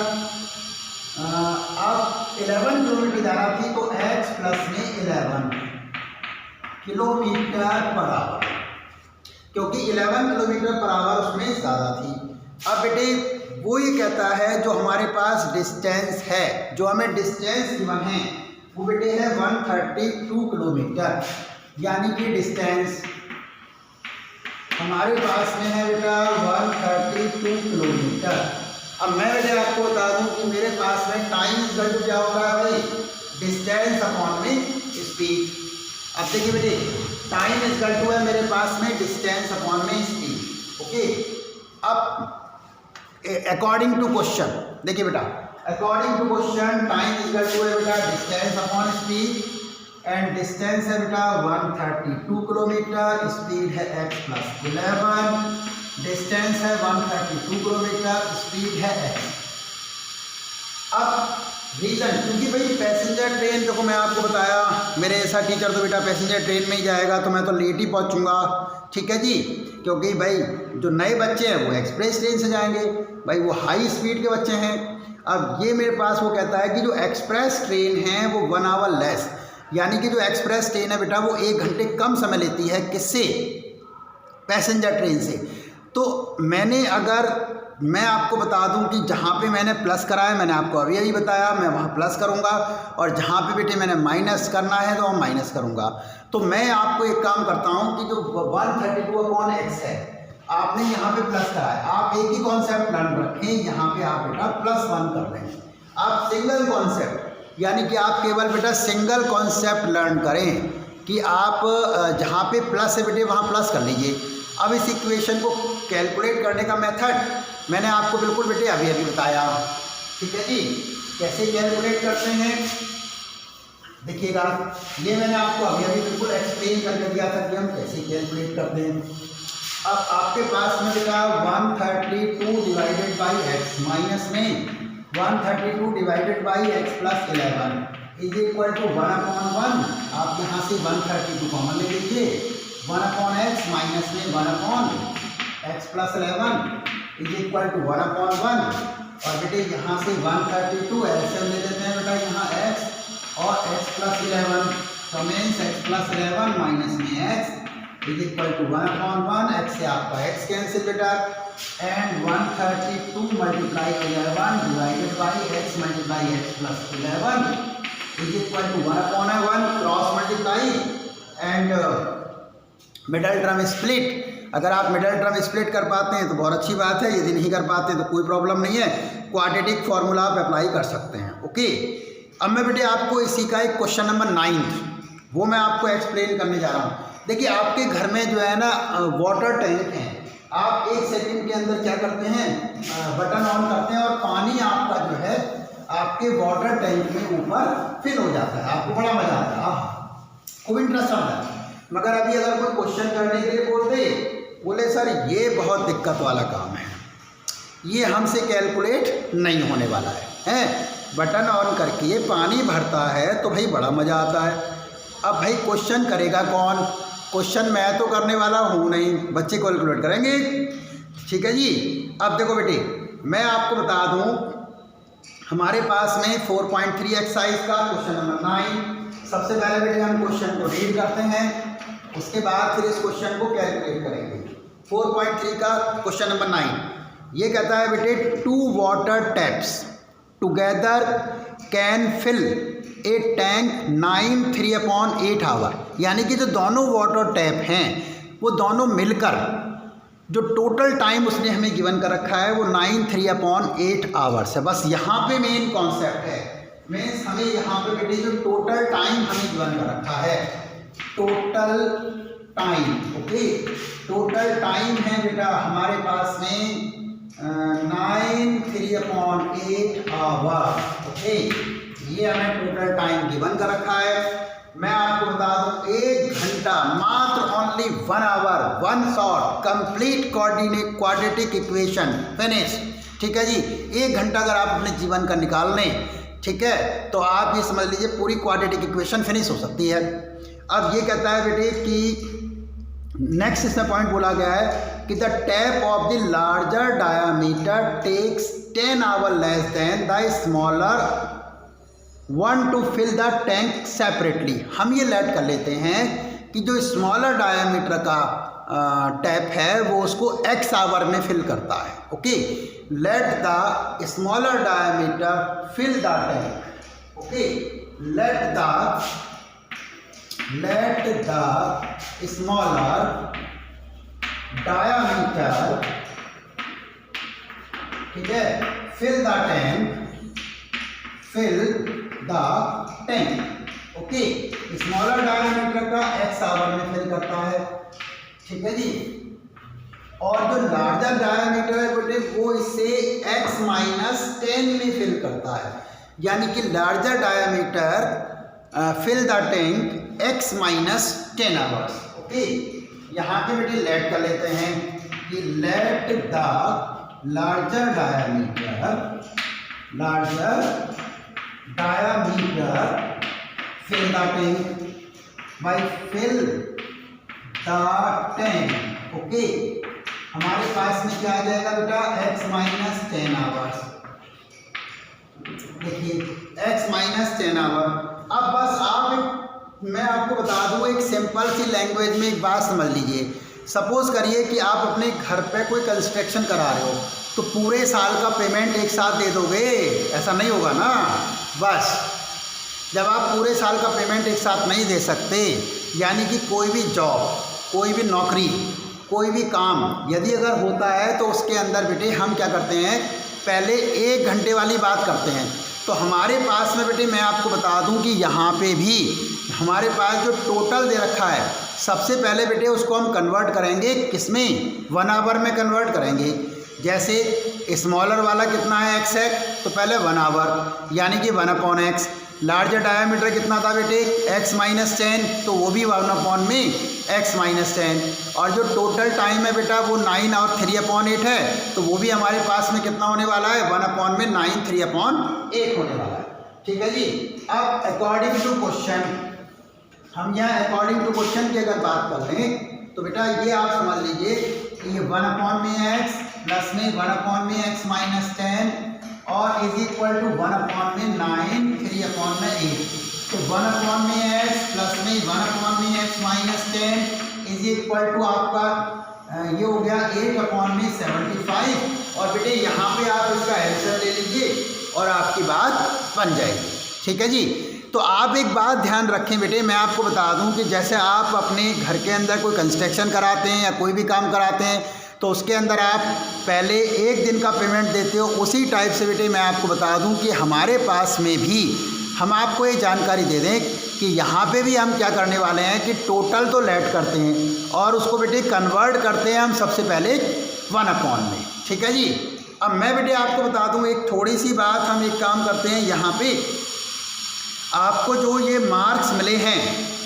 अब 11 किलोमीटर जा रहा थी तो x प्लस में 11 किलोमीटर पर आवर, क्योंकि 11 किलोमीटर पर आवर उसमें ज़्यादा थी। अब बेटे वो ये कहता है जो हमारे पास डिस्टेंस है, जो हमें डिस्टेंस गिवन है वो बेटे है 132 किलोमीटर, यानी कि डिस्टेंस हमारे पास में है बेटा 132 किलोमीटर। अब मैं बेटे आपको बता दूं कि मेरे पास में टाइम इक्वल टू क्या होता है भाई, डिस्टेंस अपॉन में स्पीड। अब देखिए बेटे टाइम इक्वल टू है मेरे पास में डिस्टेंस अपॉन में स्पीड। ओके, अब अकॉर्डिंग टू क्वेश्चन देखिए बेटा, according to question time equal to है बेटा distance upon speed, and distance है बेटा 132 किलोमीटर, स्पीड है x प्लस 11, डिस्टेंस है 132 किलोमीटर, स्पीड है x। अब रीजन, क्योंकि भाई पैसेंजर ट्रेन, देखो मैं आपको बताया मेरे ऐसा टीचर तो बेटा पैसेंजर ट्रेन में ही जाएगा तो मैं तो लेट ही पहुंचूंगा, ठीक है जी, क्योंकि भाई जो नए बच्चे हैं वो एक्सप्रेस ट्रेन से जाएंगे, भाई वो हाई स्पीड के बच्चे हैं। अब ये मेरे पास वो कहता है कि जो एक्सप्रेस ट्रेन है वो 1 आवर लेस, यानी कि जो एक्सप्रेस ट्रेन है बेटा वो 1 घंटे कम समय लेती है, किससे, पैसेंजर ट्रेन से। तो मैं आपको बता दूं कि जहाँ पे मैंने प्लस करा है, मैंने आपको अभी बताया, मैं वहाँ प्लस करूँगा, और जहाँ पे बेटे मैंने माइनस करना है तो वहाँ माइनस करूँगा। तो मैं आपको एक काम करता हूँ कि जो 132/x है आपने यहाँ पे प्लस करा है, आप एक ही कॉन्सेप्ट लर्न रखें, यहाँ पे आप बेटा +1 कर लें। आप सिंगल कॉन्सेप्ट, यानी कि आप केवल बेटा सिंगल कॉन्सेप्ट लर्न करें कि आप जहाँ पे प्लस है बेटे वहाँ प्लस कर लीजिए। अब इस इक्वेशन को कैलकुलेट करने का मेथड मैंने आपको बिल्कुल बेटे अभी बताया, ठीक है जी, कैसे कैलकुलेट करते हैं देखिएगा, ये मैंने आपको अभी बिल्कुल एक्सप्लेन करके दिया था कि हम कैसे कैलकुलेट करते हैं। अब आपके पास में बेटा 132 डिवाइडेड बाई x माइनस में 132 divided by x plus 11 is equal to 1/1। आप यहाँ से 132 कॉमन ले लीजिए, 1/x माइनस में 1/x plus 11 is equal to 1/1, और बेटे यहाँ से 132 एलसीएम ले लेते हैं बेटा, यहाँ x और x प्लस 11 तो मीन्स x प्लस 11 माइनस में x is equal to 1/1, x से आपका x कैंसिल बेटा, and 132 multiply 11 divided by x multiply x plus 11 is equal to 1/1, cross multiply and middle term split. अगर आप middle term split कर पाते हैं तो बहुत अच्छी बात है, यदि नहीं कर पाते तो कोई प्रॉब्लम नहीं है, क्वाड्रेटिक फार्मूला आप अप्लाई कर सकते हैं। ओके, अब मैं बेटे आपको इसी का एक क्वेश्चन नंबर 9 वो मैं आपको एक्सप्लेन करने जा रहा हूँ। देखिए आपके घर में जो है ना वाटर टैंक है, आप 1 सेकंड के अंदर क्या करते हैं, बटन ऑन करते हैं और पानी आपका जो है आपके वाटर टैंक में ऊपर फिल हो जाता है, आपको बड़ा मजा आता है, खूब इंटरेस्ट आता है। मगर अभी अगर कोई क्वेश्चन करने के लिए बोले सर ये बहुत दिक्कत वाला काम है, ये हमसे कैलकुलेट नहीं होने वाला है, बटन ऑन करके ये पानी भरता है तो भाई बड़ा मज़ा आता है। अब भाई क्वेश्चन करेगा कौन, क्वेश्चन मैं तो करने वाला हूँ नहीं, बच्चे कैलकुलेट करेंगे, ठीक है जी। अब देखो बेटे मैं आपको बता दूँ, हमारे पास में 4.3 एक्सरसाइज का क्वेश्चन नंबर 9, सबसे पहले बेटे हम क्वेश्चन को रीड करते हैं, उसके बाद फिर इस क्वेश्चन को कैलकुलेट करेंगे। 4.3 का क्वेश्चन नंबर 9 ये कहता है बेटे 2 water taps together can fill a tank 9/3/8 hour, यानी कि जो दोनों वाटर टैप हैं वो दोनों मिलकर जो टोटल टाइम उसने हमें गिवन कर रखा है वो 9/3/8 आवर्स है। बस यहाँ पे मेन कॉन्सेप्ट है, मीन्स हमें यहाँ पे बेटे जो टोटल टाइम हमें गिवन कर रखा है, total time, okay, total time है बेटा हमारे पास में 9/3/8 आवर, ओके, ये हमें टोटल टाइम गिवन कर रखा है। मैं आपको बता दूं 1 घंटा मात्र only 1 hour 1 shot complete quadratic equation finish, ठीक है जी। 1 घंटा अगर आप अपने जीवन का निकाल लें ठीक है, तो आप ये समझ लीजिए पूरी क्वाड्रेटिक इक्वेशन फिनिश हो सकती है। अब ये कहता है बेटे कि नेक्स्ट इसमें पॉइंट बोला गया है कि the tap of the larger diameter takes 10 hour less than the smaller one to fill the tank separately. हम ये लेट कर लेते हैं कि जो स्मॉलर डायामीटर का टैप है वो उसको x आवर में फिल करता है। Okay, let the smaller diameter fill the tank. Okay, let the smaller diameter, ठीक है, fill the tank. Okay, smaller diameter का x आवर में फिल करता है, ठीक है जी। और जो लार्जर डायामीटर है बेटे वो इसे x - 10 में फिल करता है, यानी कि larger diameter fill the tank x - 10 hours. Okay, यहाँ के बेटे लेट कर लेते हैं कि let the larger diameter fill the tank by fill the tank. Okay, हमारे पास में क्या आ जाएगा बेटा x - 10 आवर्स। देखिए x - 10 आवर। अब बस मैं आपको बता दूं एक सिंपल सी लैंग्वेज में एक बात समझ लीजिए। सपोज करिए कि आप अपने घर पे कोई कंस्ट्रक्शन करा रहे हो तो पूरे साल का पेमेंट एक साथ दे दोगे, ऐसा नहीं होगा ना। बस जब आप पूरे साल का पेमेंट एक साथ नहीं दे सकते, यानी कि कोई भी जॉब, कोई भी नौकरी, कोई भी काम यदि अगर होता है तो उसके अंदर बेटे हम क्या करते हैं, पहले 1 घंटे वाली बात करते हैं। तो हमारे पास में बेटे मैं आपको बता दूं कि यहाँ पे भी हमारे पास जो टोटल दे रखा है, सबसे पहले बेटे उसको हम कन्वर्ट करेंगे किसमें, 1 आवर में कन्वर्ट करेंगे। जैसे स्मॉलर वाला कितना है x है, तो पहले 1 आवर यानी कि 1/x। लार्जर डायामीटर कितना था बेटे x - 10, तो वो भी 1 में x - 10। और जो टोटल टाइम है बेटा वो 9 और 3/8 है, तो वो भी हमारे पास में कितना होने वाला है, 1 में 9 3/8 होने वाला है। ठीक है जी। अब अकॉर्डिंग टू क्वेश्चन, हम यहाँ अकॉर्डिंग टू क्वेश्चन की अगर बात कर लें तो बेटा ये आप समझ लीजिए कि ये 1 में x प्लस में 1 में x - 10 और इज इक्वल टू 1 में 9 3/8। तो 1 में x प्लस में 1 में x - 10 इज इक्वल टू आपका ये हो गया 8 में 75। और बेटे यहाँ पे आप इसका आंसर ले लीजिए और आपकी बात बन जाएगी। ठीक है जी। तो आप एक बात ध्यान रखें बेटे, मैं आपको बता दूं कि जैसे आप अपने घर के अंदर कोई कंस्ट्रक्शन कराते हैं या कोई भी काम कराते हैं तो उसके अंदर आप पहले 1 दिन का पेमेंट देते हो, उसी टाइप से बेटे मैं आपको बता दूं कि हमारे पास में भी हम आपको ये जानकारी दे दें कि यहाँ पे भी हम क्या करने वाले हैं कि टोटल तो लेट करते हैं और उसको बेटे कन्वर्ट करते हैं हम सबसे पहले 1 में। ठीक है जी। अब मैं बेटे आपको बता दूं एक थोड़ी सी बात, हम एक काम करते हैं, यहाँ पे आपको जो ये मार्क्स मिले हैं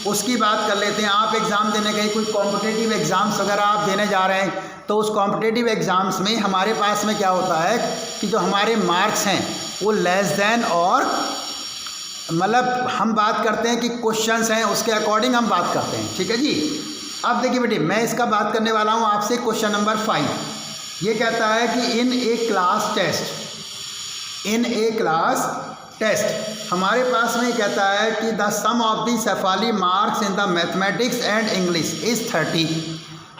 उसकी बात कर लेते हैं। आप एग्ज़ाम देने गए, कोई कॉम्पिटिटिव एग्ज़ाम्स वगैरह आप देने जा रहे हैं, तो उस कॉम्पिटिटिव एग्ज़ाम्स में हमारे पास में क्या होता है कि जो हमारे मार्क्स हैं वो लेस देन, और मतलब हम बात करते हैं कि क्वेश्चंस हैं उसके अकॉर्डिंग हम बात करते हैं। ठीक है जी। अब देखिए बेटे मैं इसका बात करने वाला हूँ आपसे क्वेश्चन नंबर 5। ये कहता है कि इन ए क्लास टेस्ट हमारे पास में कहता है कि the sum of the Shefali marks in the mathematics and English is 30।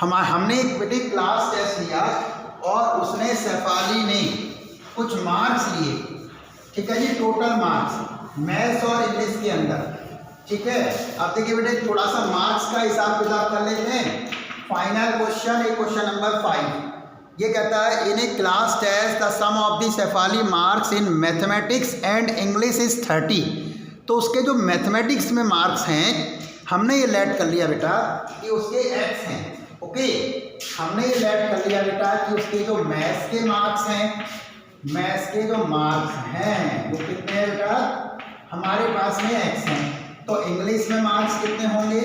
हमने एक बेटे क्लास टेस्ट लिया और उसने शेफाली ने कुछ मार्क्स लिए। ठीक है जी, टोटल मार्क्स मैथ्स और इंग्लिश के अंदर। ठीक है। अब देखिए बेटे थोड़ा सा मार्क्स का हिसाब किताब कर लेते हैं। फाइनल क्वेश्चन है क्वेश्चन नंबर 5। ये कहता है in a class test the sum of the Shefali marks in mathematics and English is 30। तो उसके जो मैथमेटिक्स में मार्क्स हैं हमने ये लेट कर लिया बेटा कि उसके x हैं। ओके, हमने ये लेट कर लिया बेटा कि उसके जो मैथ्स के मार्क्स हैं, मैथ्स के जो मार्क्स हैं वो कितने हैं बेटा, हमारे पास में x हैं। तो इंग्लिश में मार्क्स कितने होंगे,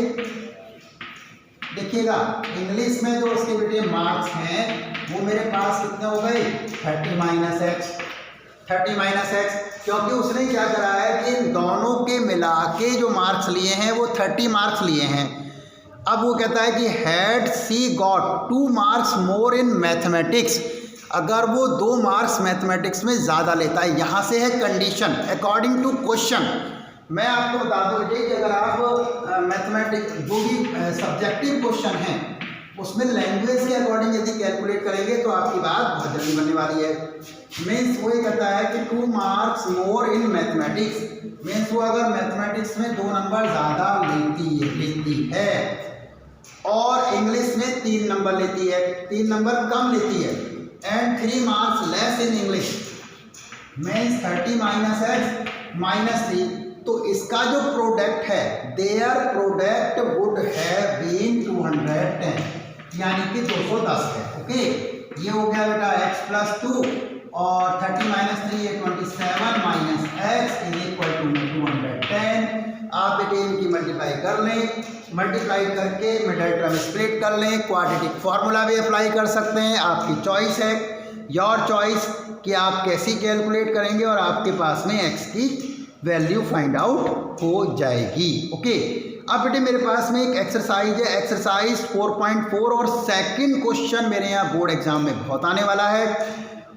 देखिएगा इंग्लिश में जो उसके बेटे मार्क्स हैं वो मेरे पास कितने हो गए 30 - x। 30 माइनस एक्स, क्योंकि उसने क्या करा है कि इन दोनों के मिला के जो मार्क्स लिए हैं वो 30 मार्क्स लिए हैं। अब वो कहता है कि had she got 2 marks more in mathematics, अगर वो 2 मार्क्स मैथमेटिक्स में ज़्यादा लेता है। यहाँ से है कंडीशन अकॉर्डिंग टू क्वेश्चन। मैं आपको बता दूँ बेटे कि अगर आप मैथमेटिक्स जो भी सब्जेक्टिव क्वेश्चन हैं उसमें लैंग्वेज के अकॉर्डिंग यदि कैलकुलेट करेंगे तो आपकी बात बहुत जल्दी बनने वाली है। मीन्स वो ये कहता है कि 2 marks more in mathematics, means वो अगर मैथमेटिक्स में 2 नंबर ज़्यादा लेती है और इंग्लिश में 3 नंबर लेती है, 3 नंबर कम लेती है, and 3 marks less in English, means 30 minus x minus 3, तो इसका जो प्रोडक्ट है their product would have been 210, यानी कि 210 है। ओके, ये हो गया बेटा x प्लस 2 और 30 माइनस 3 ये 27 minus x is equal to 210। आप बेटे इनकी मल्टीप्लाई कर लें, मल्टीप्लाई करके मिडल टर्म स्प्लिट कर लें, क्वाड्रेटिक फार्मूला भी अप्लाई कर सकते हैं, आपकी चॉइस है, योर चॉइस कि आप कैसी कैलकुलेट करेंगे और आपके पास में x की वैल्यू फाइंड आउट हो जाएगी। ओके, अब बेटे मेरे पास में एक एक्सरसाइज है, एक्सरसाइज 4.4 और सेकंड क्वेश्चन मेरे यहाँ बोर्ड एग्जाम में बहुत आने वाला है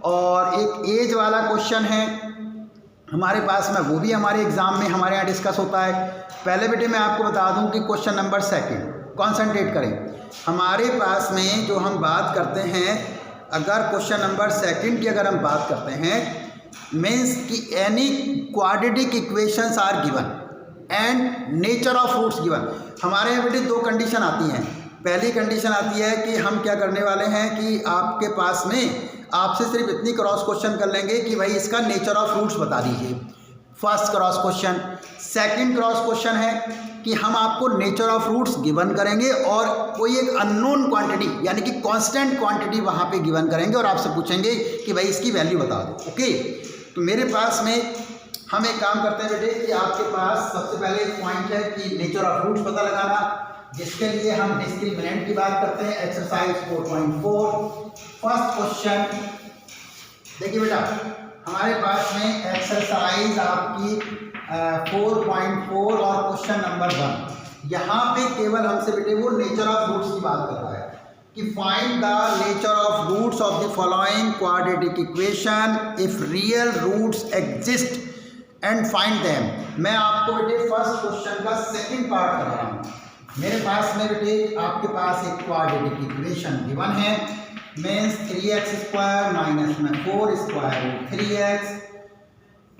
और एक एज वाला क्वेश्चन है हमारे पास में, वो भी हमारे एग्जाम में हमारे यहाँ डिस्कस होता है। पहले बेटे मैं आपको बता दूं कि क्वेश्चन नंबर सेकंड कॉन्सेंट्रेट करें। हमारे पास में जो हम बात करते हैं, अगर क्वेश्चन नंबर सेकंड की अगर हम बात करते हैं, मीन्स कि any quadratic equations are given and nature of roots given. हमारे यहाँ बेटे 2 कंडीशन आती हैं। पहली कंडीशन आती है कि हम क्या करने वाले हैं कि आपके पास में आपसे सिर्फ इतनी क्रॉस क्वेश्चन कर लेंगे कि भाई इसका नेचर ऑफ रूट्स बता दीजिए, first cross question. Second cross question है कि हम आपको नेचर ऑफ रूट्स गिवन करेंगे और कोई एक अननोन क्वांटिटी यानी कि कांस्टेंट क्वांटिटी वहाँ पे गिवन करेंगे और आपसे पूछेंगे कि भाई इसकी वैल्यू बता दो। ओके, तो मेरे पास में हम एक काम करते हैं बेटे कि आपके पास सबसे पहले एक पॉइंट है कि नेचर ऑफ रूट्स पता लगाना, जिसके लिए हम डिस्क्रिमिनेंट की बात करते हैं। एक्सरसाइज 4.4 फर्स्ट क्वेश्चन देखिए बेटा, हमारे पास में एक्सरसाइज आपकी 4.4 और क्वेश्चन नंबर 1, यहाँ पे केवल हमसे बेटे वो नेचर ऑफ रूट्स की बात कर रहा है कि find the nature of roots of the following quadratic equation if real roots exist and find them. मैं आपको बेटे फर्स्ट क्वेश्चन का सेकंड पार्ट कर रहा हूँ। मेरे पास में बेटे आपके पास एक क्वाड्रेटिक इक्वेशन गिवन है, मीन्स 3x स्क्वायर माइनस में 4 square root 3x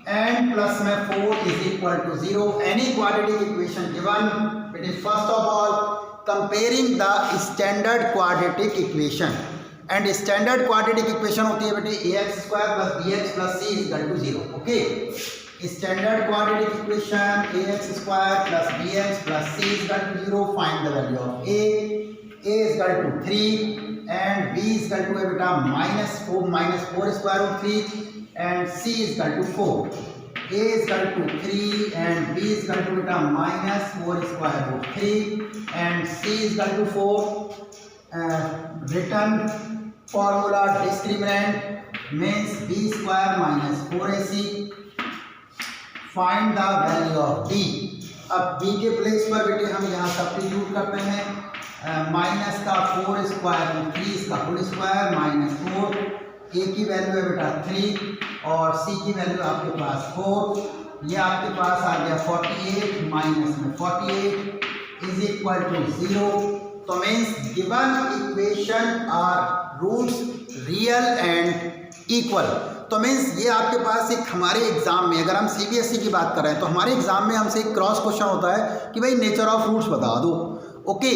and plus में 4 is equal to 0। Any quadratic equation given बेटे, first of all comparing the standard quadratic equation, and standard quadratic equation होती है बेटे ax square plus bx plus c is equal to 0। Okay, standard quadratic equation ax square plus bx plus c is equal to 0, find the value of a is equal to 3 and b is equal to बेटा -4 square root 3 and c is equal to 4, a is equal to 3 and b is equal to beta -4 square root 3 and c is equal to 4. Written formula discriminant means b square minus 4ac. Find the value of d. अब b के place पर बेटे हम यहाँ substitute करते हैं, minus का 4 square root 3 इसका फुल स्क्वायर -4, a की वैल्यू है बेटा 3 और c की वैल्यू आपके पास 4, ये आपके पास आ गया 48 माइनस में 48 इज इक्वल टू 0। तो means given equation are roots real and equal. तो मीन्स ये आपके पास एक हमारे एग्जाम में, अगर हम CBSE की बात कर रहे हैं तो हमारे एग्जाम में हमसे एक क्रॉस क्वेश्चन होता है कि भाई नेचर ऑफ रूट्स बता दो। Okay,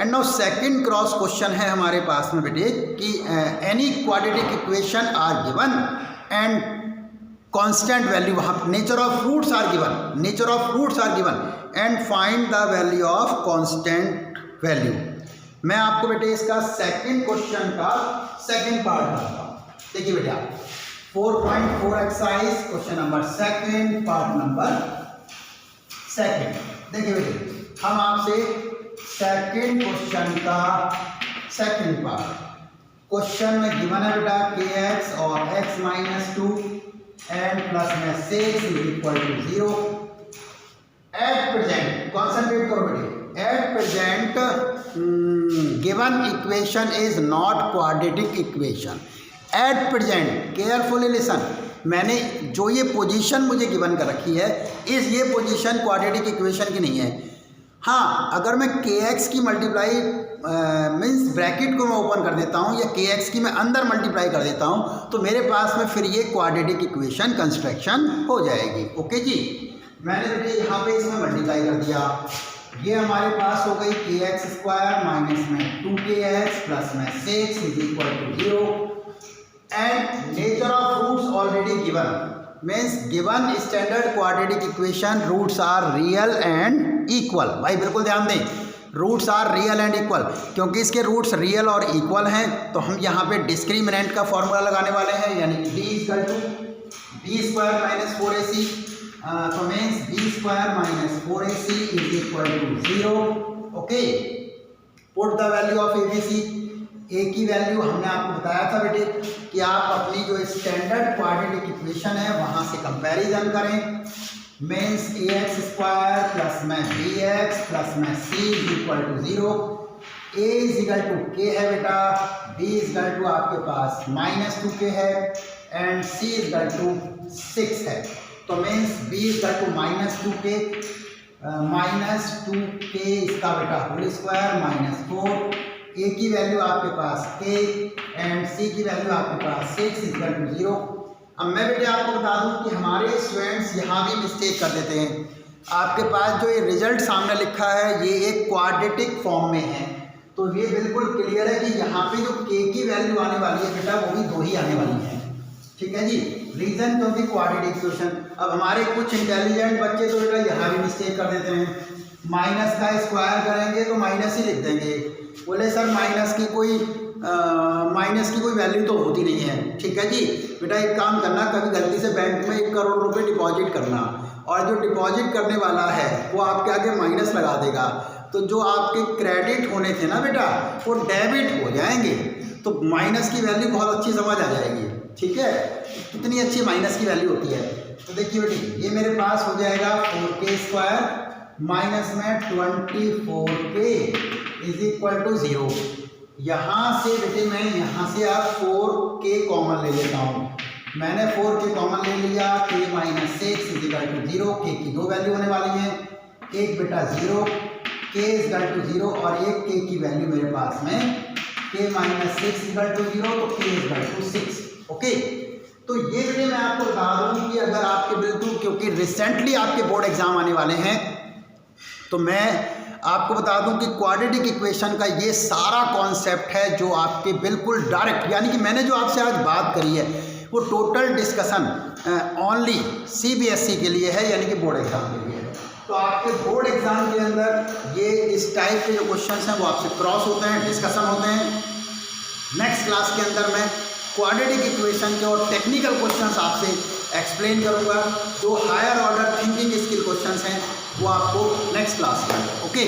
and now second cross question है हमारे पास में बेटे कि any quadratic equation are given and constant value, वहाँ nature of roots are given, nature of roots are given and find the value of constant value. मैं आपको बेटे इसका सेकंड क्वेश्चन का सेकंड पार्ट बताता हूँ। देखिए बेटा 4.4 exercise question number second part number second. देखिए बेटे हम आपसे सेकंड क्वेश्चन का सेकंड पार्ट, क्वेश्चन में गिवन है बेटा kx और x -2 एंड प्लस में 6 is equal to 0। At present concentrate करो बेटे, at present given equation is not quadratic equation. At present carefully listen, मैंने जो ये पोजीशन मुझे गिवन कर रखी है ये पोजीशन क्वाड्रेटिक इक्वेशन की नहीं है। हाँ, अगर मैं के एक्स की मल्टीप्लाई मीन्स ब्रैकेट को मैं ओपन कर देता हूँ या के एक्स की मैं अंदर मल्टीप्लाई कर देता हूँ तो मेरे पास में फिर ये क्वाड्रेटिक इक्वेशन कंस्ट्रक्शन हो जाएगी। ओके जी, मैंने बेटे यहाँ पे इसमें मल्टीप्लाई कर दिया, ये हमारे पास हो गई के एक्स स्क्वायर माइनस में 2kx प्लस में 6 is equal to 0 and nature of roots already given means given standard quadratic equation roots are real and equal. भाई बिल्कुल ध्यान दें, roots are real and equal, क्योंकि इसके रूट्स रियल और equal हैं तो हम यहाँ पे डिस्क्रिमिनेंट का फॉर्मूला लगाने वाले हैं, यानी कि d equal to b square minus 4ac, तो means b square minus 4ac is equal to 0। Okay, put the value of abc, a की वैल्यू हमने आपको बताया था बेटे कि आप अपनी जो स्टैंडर्ड क्वाड्रेटिक इक्वेशन है वहाँ से कंपैरिजन करें। Means a x square plus में बी एक्स प्लस में c is equal to 0। A is equal to k है बेटा, बी इज इक्वल टू आपके पास माइनस 2k है and c is equal to 6 है। तो means b is equal to minus 2k इसका बेटा होल स्क्वायर माइनस 4, ए की वैल्यू आपके पास k एंड सी की वैल्यू आपके पास 6 इक्वल टू 0। अब मैं बेटे आपको बता दूं कि हमारे स्टूडेंट्स यहाँ भी मिस्टेक कर देते हैं। आपके पास जो ये रिजल्ट सामने लिखा है ये एक क्वाड्रेटिक फॉर्म में है, तो ये बिल्कुल क्लियर है कि यहाँ पे जो k की वैल्यू आने वाली है बेटा वो भी 2 ही आने वाली है। ठीक है जी, रीजन क्योंकि क्वाड्रेटिक इक्वेशन। अब हमारे कुछ इंटेलिजेंट बच्चे तो बेटा यहाँ भी मिस्टेक कर देते हैं, माइनस का स्क्वायर करेंगे तो माइनस ही लिख देंगे, बोले सर माइनस की कोई वैल्यू तो होती नहीं है। ठीक है जी बेटा, एक काम करना, कभी गलती से बैंक में 1 करोड़ रुपए डिपॉजिट करना और जो डिपॉजिट करने वाला है वो आपके आगे माइनस लगा देगा, तो जो आपके क्रेडिट होने थे ना बेटा वो डेबिट हो जाएंगे, तो माइनस की वैल्यू बहुत अच्छी समझ आ जाएगी। ठीक है, कितनी अच्छी माइनस की वैल्यू होती है। तो देखिए बेटी ये मेरे पास हो जाएगा 4k स्क्वायर माइनस में 24k इज इक्वल टू 0। यहाँ से बेटे मैं यहाँ से आप 4k कॉमन ले लेता हूँ, मैंने 4k कॉमन ले लिया, k minus 6 is equal to 0। k की 2 वैल्यू होने वाली है, एक बेटा 0 k इज इक्वल टू 0 और एक k की वैल्यू मेरे पास में k minus 6 is equal to 0, तो k is equal to 6। Okay, तो ये बेटे मैं आपको बता दूँ कि अगर आपके बिल्कुल, क्योंकि रिसेंटली आपके बोर्ड एग्जाम आने वाले हैं, तो मैं आपको बता दूं कि क्वाड्रेटिक इक्वेशन का ये सारा कॉन्सेप्ट है जो आपके बिल्कुल डायरेक्ट, यानी कि मैंने जो आपसे आज बात करी है वो टोटल डिस्कशन ओनली CBSE के लिए है, यानी कि बोर्ड एग्जाम के लिए है। तो आपके बोर्ड एग्जाम के अंदर ये इस टाइप के जो क्वेश्चन हैं वो आपसे क्रॉस होते हैं, डिस्कशन होते हैं। नेक्स्ट क्लास के अंदर मैं क्वाड्रेटिक इक्वेशन के और टेक्निकल क्वेश्चंस आपसे एक्सप्लेन करूंगा, जो higher order thinking skill questions हैं वो आपको नेक्स्ट क्लास में। ओके।